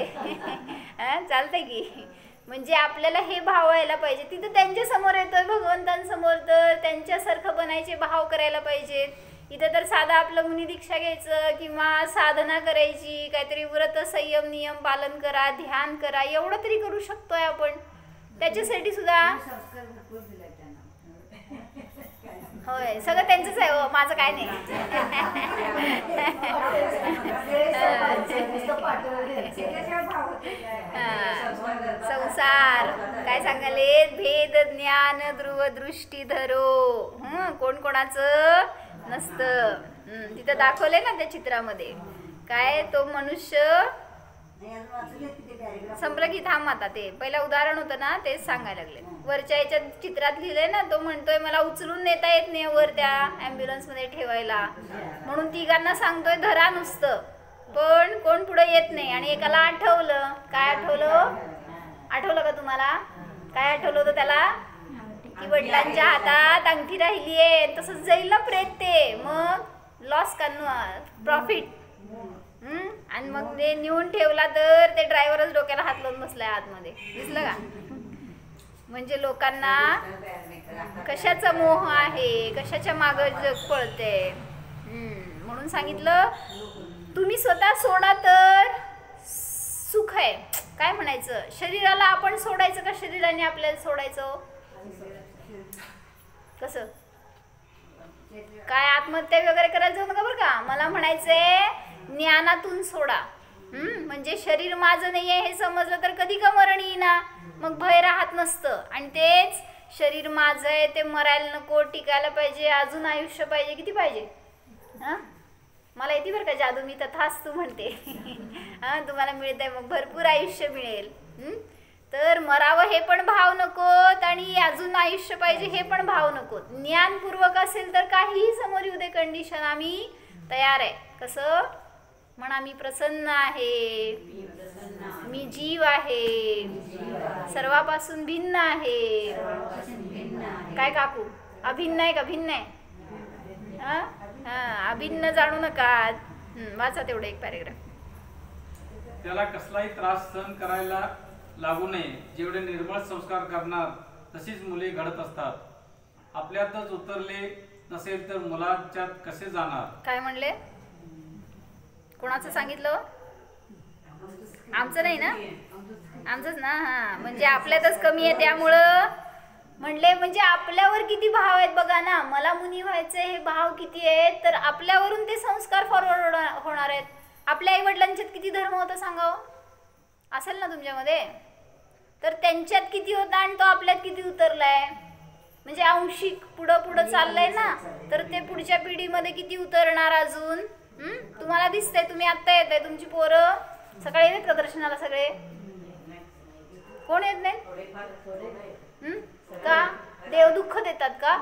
चालतंय की. म्हणजे आपल्याला हे भाव व्हायला पाहिजे. तिथं त्यांच्या समोर येतोय भगवंतांसमोर, तर त्यांच्यासारखं बनायचे भाव करायला पाहिजेत. इथं तर साधा आपलं मुनी दीक्षा घ्यायचं किंवा साधना करायची, काहीतरी व्रत संयम नियम पालन करा, ध्यान करा, एवढं तरी करू शकतोय आपण. त्याच्यासाठी सुद्धा होय, सगळं त्यांचंच आहे हो, माझं काय नाही. संसार काय सांगाले, भेद ज्ञान ध्रुव दृष्टी धरो. कोण कोणाचं नसतं. तिथं दाखवलंय ना त्या चित्रामध्ये. काय तो मनुष्य संपलं की थांब आता. ते पहिलं उदाहरण होतं ना तेच सांगायला लागले. वरच्या याच्या चित्रात लिहिलंय ना, तो म्हणतोय मला उचलून नेता येत नाही वर त्या ॲम्ब्युलन्स मध्ये ठेवायला, म्हणून तिघांना सांगतोय धरा नुसतं, पण कोण पुढे येत नाही. आणि एकाला आठवलं. काय आठवलं? आठवलं का तुम्हाला? काय आठवलं होतं त्याला? की वडिलांच्या हातात अंगठी राहिली आहे. तसंच जाईल ना प्रेत ते, मग लॉस का प्रॉफिट. आणि मग ते नेऊन ठेवला तर ते ड्रायव्हरच डोक्याला हात लावून बसलाय आतमध्ये. दिसलं का? म्हणजे लोकांना कशाचा मोह आहे, कशाच्या मागं जग पळते. म्हणून सांगितलं तुम्ही स्वतः सोडा तर सुख आहे. काय म्हणायचं? शरीराला आपण सोडायचं का शरीराने आपल्याला सोडायचं? कसं काय आत्महत्या वगैरे करायला जाऊ नका बरं का. मला म्हणायचंय ज्ञानातून सोडा. म्हणजे शरीर माझं नाही आहे हे समजलं तर कधी का मरण येईना, मग भय राहत नसतं. आणि तेच शरीर माझं आहे, ते मरायला नको, टिकायला पाहिजे, अजून आयुष्य पाहिजे. किती पाहिजे? मला येते बरं का जादू, मी तथास्तु म्हणते. तुम्हाला मिळतंय मग भरपूर आयुष्य मिळेल. तर मरावं हे पण भाव नकोत आणि अजून आयुष्य पाहिजे हे पण भाव नकोत. ज्ञानपूर्वक असेल तर काहीही समोर येऊ दे कंडिशन, आम्ही तयार आहे. कसं म्हणा, मी प्रसन्न आहे, मी जीव आहे, सर्वापासून भिन्न आहे. काय काकू, अभिन्न आहे का भिन्न आहे? अभिन्न जाणू नका. वाचा तेवढं एक पॅरेग्राफ. त्याला कसलाही त्रास सहन करायला लागू नये. जेवढे निर्मळ संस्कार करणार तशीच मुले घडत असतात. आपल्यातच उतरले नसेल तर मुलांच्यात कसे जाणार? काय म्हणले? कोणाचं सांगितलं? आमचं नाही ना, आमचंच ना. म्हणजे आपल्यातच कमी आहे त्यामुळं म्हणले. म्हणजे आपल्यावर किती भाव आहेत बघा ना. मला मुनी व्हायचे हे भाव किती आहेत, तर आपल्यावरून ते संस्कार फॉरवर्ड होणार आहेत. आपल्या आई वडिलांच्यात किती धर्म होता सांगावं? असेल ना तुमच्यामध्ये. तर त्यांच्यात किती होता आणि तो आपल्यात किती उतरलाय. म्हणजे अंशिक पुढं पुढं चाललंय ना, तर ते पुढच्या पिढीमध्ये किती उतरणार अजून. तुम्हाला दिसतंय, तुम्ही आत्ता येत आहे. तुमची पोरं सकाळी येतात का दर्शनाला? सगळे कोण येत नाही का? देव दुःख देतात का?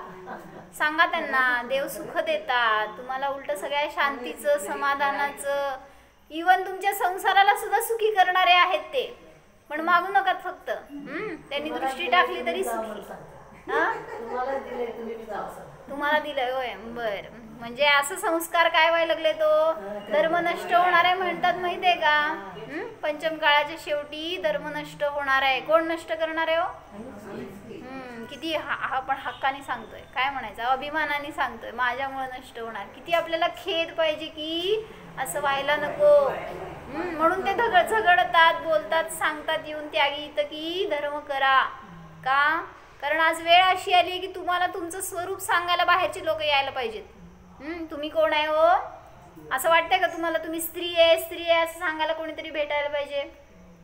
सांगा त्यांना. देव सुख देतात तुम्हाला, उलट सगळ्या शांतीचं, समाधानाचं, इवन तुमच्या संसाराला सुद्धा सुखी करणारे आहेत ते. पण मागू नका फक्त. त्यांनी दृष्टी टाकली तरी सुखी. तुम्हाला दिलंय होय. बर, म्हणजे असं संस्कार काय व्हायला लागले? तो धर्म नष्ट होणार आहे म्हणतात माहितीये का? पंचम काळाच्या शेवटी धर्म नष्ट होणार आहे. कोण नष्ट करणार आहे हो? किती आपण हक्काने सांगतोय. काय म्हणायचं? अभिमानाने सांगतोय माझ्यामुळे नष्ट होणार. किती आपल्याला खेद पाहिजे की असं व्हायला नको. म्हणून ते झगडतात, बोलतात, सांगतात येऊन त्यागी इथं की धर्म करा. का? कारण आज वेळ अशी आली आहे की तुम्हाला तुमचं स्वरूप सांगायला बाहेरची लोक यायला पाहिजेत. तुम्ही कोण आहे हो असं वाटतंय का तुम्हाला? तुम्ही स्त्री आहे, स्त्री आहे असं सांगायला कोणीतरी भेटायला पाहिजे.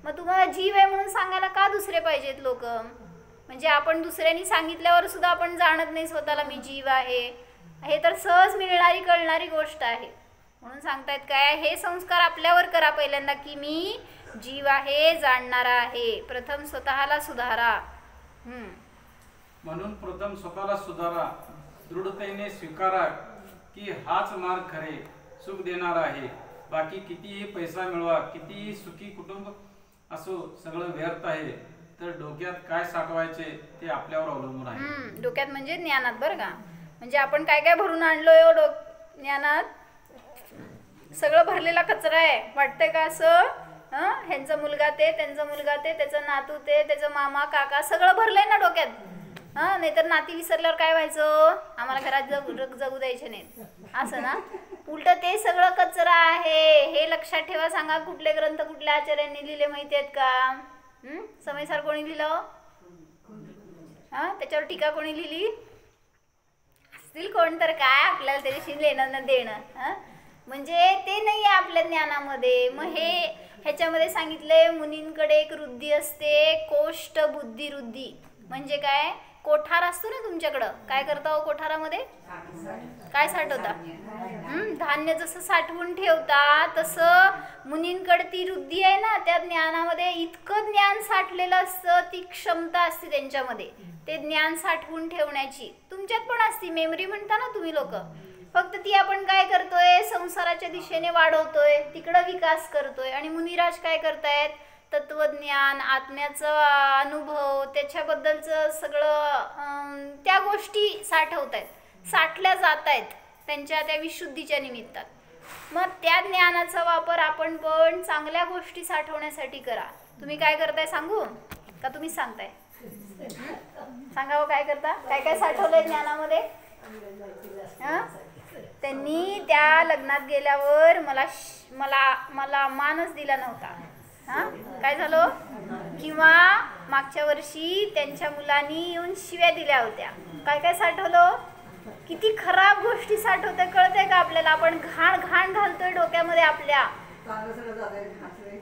मग तुम्हाला जीव आहे म्हणून सांगायला का दुसरे पाहिजेत लोक? म्हणजे आपण दुसऱ्यांनी सांगितल्यावर सुद्धा आपण जाणत नाही स्वतःला मी जीव आहे. हे तर सहज मिळणारी कळणारी गोष्ट आहे. म्हणून सांगतायत काय, हे संस्कार आपल्यावर करा पहिल्यांदा की मी जीव आहे, जाणणारा आहे. प्रथम स्वतःला सुधारा. म्हणून प्रथम स्वतःला सुधारा, दृढतेने स्वीकारा की हाच मार्ग खरे सुख देणार आहे. बाकी कितीही पैसा मिळवा, कितीही सुखी कुटुंब असो, सगळं व्यर्थ आहे. तर डोक्यात काय साठवायचे ते आपल्यावर अवलंबून आहे. डोक्यात म्हणजे ज्ञानात बरं का. म्हणजे आपण काय काय भरून आणलोय ज्ञानात? सगळं भरलेला कचरा आहे. वाटतंय का असं? ह्यांचा मुलगा ते, त्यांचा मुलगा ते, त्याचा नातू ते, त्याचा मामा काका, सगळं भरलंय ना डोक्यात. नाहीतर नाती विसरल्यावर काय व्हायचं? आम्हाला घरात जगू द्यायचे नाहीत असं ना. उलट ते सगळं कचरा आहे हे लक्षात ठेवा. सांगा कुठले ग्रंथ कुठल्या आचार्यांनी लिहिले माहिती आहेत का? समयसार कोणी लिहिलं? त्याच्यावर टीका कोणी लिहिली असतील कोण तर? काय आपल्याला त्याच्याशी लेणं न देणं. म्हणजे ते नाही आहे आपल्या ज्ञानामध्ये. मग ह्याच्यामध्ये सांगितलंय मुनींकडे एक रुद्धी असते, कोष्ट बुद्धी रुद्धी. म्हणजे काय, कोठार असतो ना तुमच्याकडं, काय करता हो कोठारामध्ये, काय साठवता, धान्य जसं साठवून ठेवता तसं मुनींकडे ती वृद्धी आहे ना, त्या ज्ञानामध्ये इतकं ज्ञान साठलेलं असतं, ती क्षमता असते त्यांच्यामध्ये ते ज्ञान साठवून ठेवण्याची. तुमच्यात पण असते मेमरी म्हणता ना तुम्ही लोक, फक्त ती आपण काय करतोय, संसाराच्या दिशेने वाढवतोय, तिकडं विकास करतोय. आणि मुनिराज काय करतायत, तत्वज्ञान, आत्म्याचा अनुभव, त्याच्याबद्दलचं सगळं त्या गोष्टी साठवत आहेत, साठल्या जात आहेत त्यांच्या त्या विशुद्धीच्या निमित्तात. मग त्या ज्ञानाचा वापर आपण पण चांगल्या गोष्टी साठवण्यासाठी करा. तुम्ही काय करताय सांगू का, तुम्हीच सांगताय, सांगा हो काय करता, काय काय साठवलंय ज्ञानामध्ये. त्यांनी त्या लग्नात गेल्यावर मला मला मला मानच दिला नव्हता, काय झालं, किंवा मागच्या वर्षी त्यांच्या मुलांनी येऊन शिव्या दिल्या होत्या. काय काय साठवलं, किती खराब गोष्टी साठवते कळतंय का आपल्याला. आपण घाण घाण घालतोय डोक्यामध्ये आपल्या,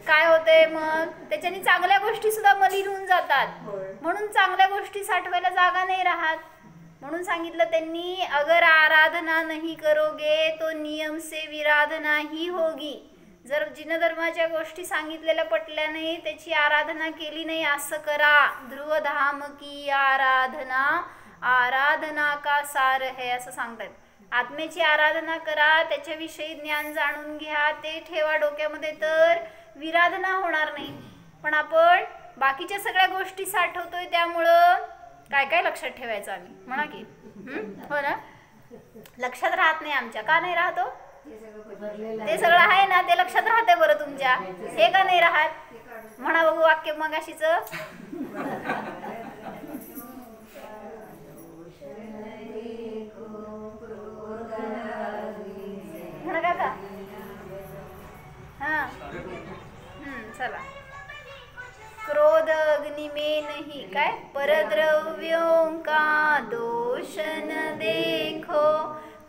काय होतंय मग त्याच्याने चांगल्या गोष्टी सुद्धा मलिन होऊन जातात. म्हणून चांगल्या गोष्टी साठवायला जागा नाही राहत. म्हणून सांगितलं त्यांनी, अगर आराधना नहीं करोगे तो नियम से विराधना ही होगी. जर जिनधर्माच्या गोष्टी सांगितलेल्या पटल्या नाही, त्याची आराधना केली नाही, असं करा. ध्रुवधाम की आराधना आराधना का सार है असं सांगतात. आत्म्याची आराधना करा, त्याच्याविषयी ज्ञान जाणून घ्या, ते ठेवा डोक्यामध्ये, तर विराधना होणार नाही. पण आपण बाकीच्या सगळ्या गोष्टी साठवतोय, त्यामुळं काय काय लक्षात ठेवायचं आम्ही म्हणा की, हो ना, लक्षात राहत नाही आमच्या. का नाही राहतो, ते सगळं आहे ना, ते लक्षात राहते बरं तुमच्या, हे का नाही राहत म्हणा बघू वाक्य मगाशीच. म्हणा का, हा, चला. क्रोध अग्नि में नहीं, काय, परद्रव्यों का दोष न देखो,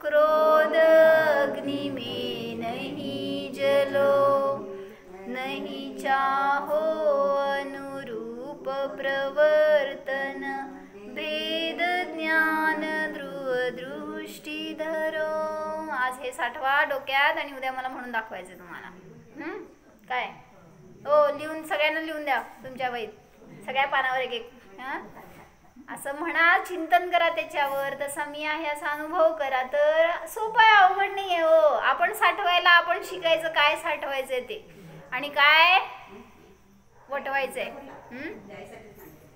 क्रोध अग्नि में नहीं जलो, नहीं चाहो अनुरूप प्रवर्तन, भेद ज्ञान ध्रुव दृष्टी धरो. आज हे साठवा डोक्यात आणि उद्या मला म्हणून दाखवायचं तुम्हाला. काय हो, लिहून सगळ्यांना लिहून द्या तुमच्या वहीत, सगळ्या पानावर एक एक. असं म्हणा, चिंतन करा त्याच्यावर, तसा मी आहे असा अनुभव करा, तर सोपं आहे, अवघड नाही आहे हो. आपण साठवायला, आपण शिकायचं काय साठवायचंय ते, आणि काय वटवायचंय,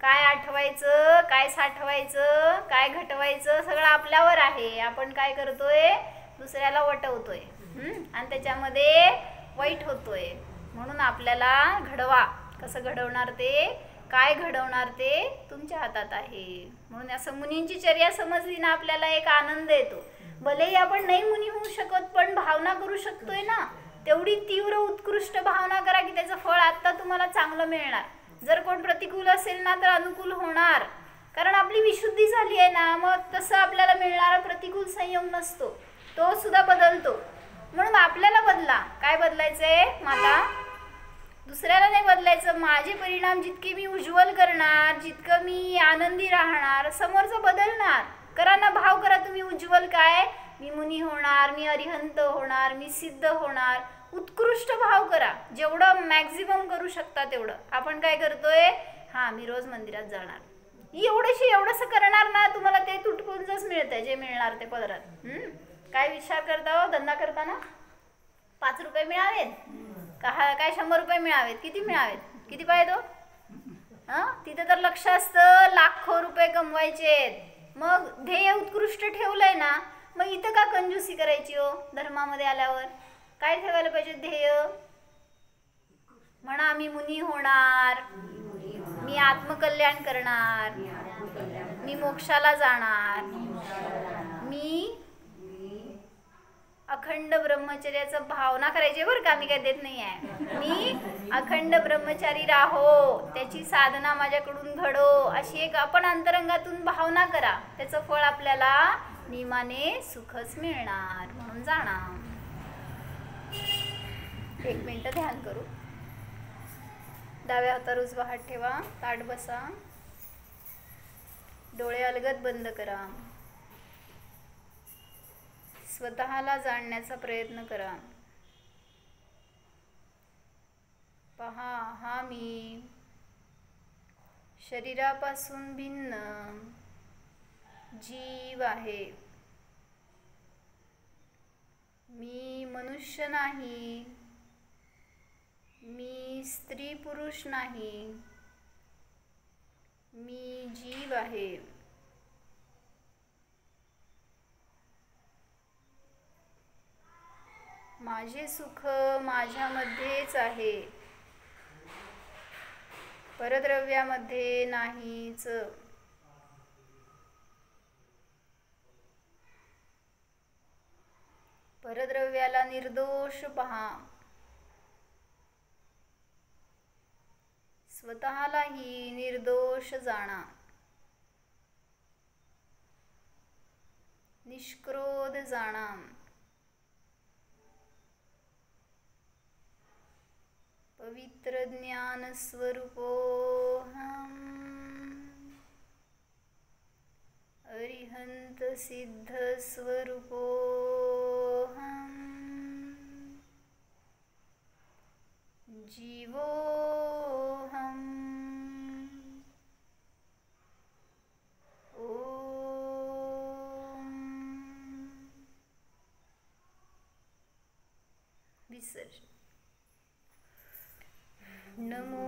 काय आठवायचं, काय साठवायचं, काय घटवायचं, सगळं आपल्यावर आहे. आपण काय करतोय, दुसऱ्याला वटवतोय आणि त्याच्यामध्ये वाईट होतोय. म्हणून आपल्याला घडवा, कसं घडवणार ते, काय घडवणार ते तुमच्या हातात आहे. म्हणून असं मुनींची चर्या समजली ना, आपल्याला एक आनंद येतो. भलेही आपण नाही मुनी होऊ शकत, पण भावना करू शकतोय ना, तेवढी तीव्र उत्कृष्ट भावना करा की त्याचं फळ आत्ता तुम्हाला चांगलं मिळणार. जर कोण प्रतिकूल असेल ना, तर अनुकूल होणार, कारण आपली विशुद्धी झाली आहे ना. मग तसं आपल्याला मिळणारा प्रतिकूल संयोग नसतो, तो सुद्धा बदलतो. म्हणून आपल्याला बदला. काय बदलायचंय माता, दुसऱ्याला नाही बदलायचं. माझे परिणाम जितके मी उज्ज्वल करणार, जितकं मी आनंदी राहणार, समोरचं बदलणार. करा ना, भाव करा तुम्ही उज्ज्वल. काय, मी मुनी होणार, मी अरिहंत होणार, मी सिद्ध होणार. उत्कृष्ट भाव करा, जेवढं मॅक्झिमम करू शकता तेवढं. आपण काय करतोय, हां मी रोज मंदिरात जाणार, एवढंसं करणार ना, तुम्हाला ते तुटपुंजच मिळतंय, जे मिळणार ते पदरात. काय विचार करता हो, धंदा करताना 5 रुपये मिळावेत का, काय 100 रुपये मिळावेत, किती मिळावेत, किती पाहिजे तो. तिथं तर लक्ष असतं लाखो रुपये कमवायचेत. मग ध्येय उत्कृष्ट ठेवलंय ना, मग इथं का कंजूसी करायची हो. धर्मामध्ये आल्यावर काय ठेवायला पाहिजे ध्येय, म्हणा मी मुनी होणार, मी आत्मकल्याण करणार, मी मोक्षाला जाणार, मी अखंड ब्रह्मचर्याचं भावना करायची बरं का, मी काय देत नाही आहे. मी अखंड ब्रह्मचारी राहो, त्याची साधना माझ्याकडून घडो, अशी एक आपण अंतरंगातून भावना करा. त्याचं फळ आपल्याला नियमाने सुखच मिळणार. म्हणून जाणार. 1 मिनिट ध्यान करू. डाव्या हातावर उजवा हात ठेवा, ताठ बसा. डोळे अलगद बंद करा. स्वतःला जाणण्याचा प्रयत्न करा. पहा, हा मी शरीरापासून भिन्न जीव आहे. मी मनुष्य नाही. मी स्त्री पुरुष नाही. मी जीव आहे. माझे सुख माझ्यामध्येच आहे, परद्रव्यामध्ये नाहीच. परद्रव्याला निर्दोष पहा. स्वतःलाही निर्दोष जाणा. निष्क्रोध जाणा. पवित्र ज्ञान स्वरूपोऽहम्. अरिहंत सिद्ध स्वरूपोऽहम्. जीवोऽहम्. ओम. विसर्जन. नमो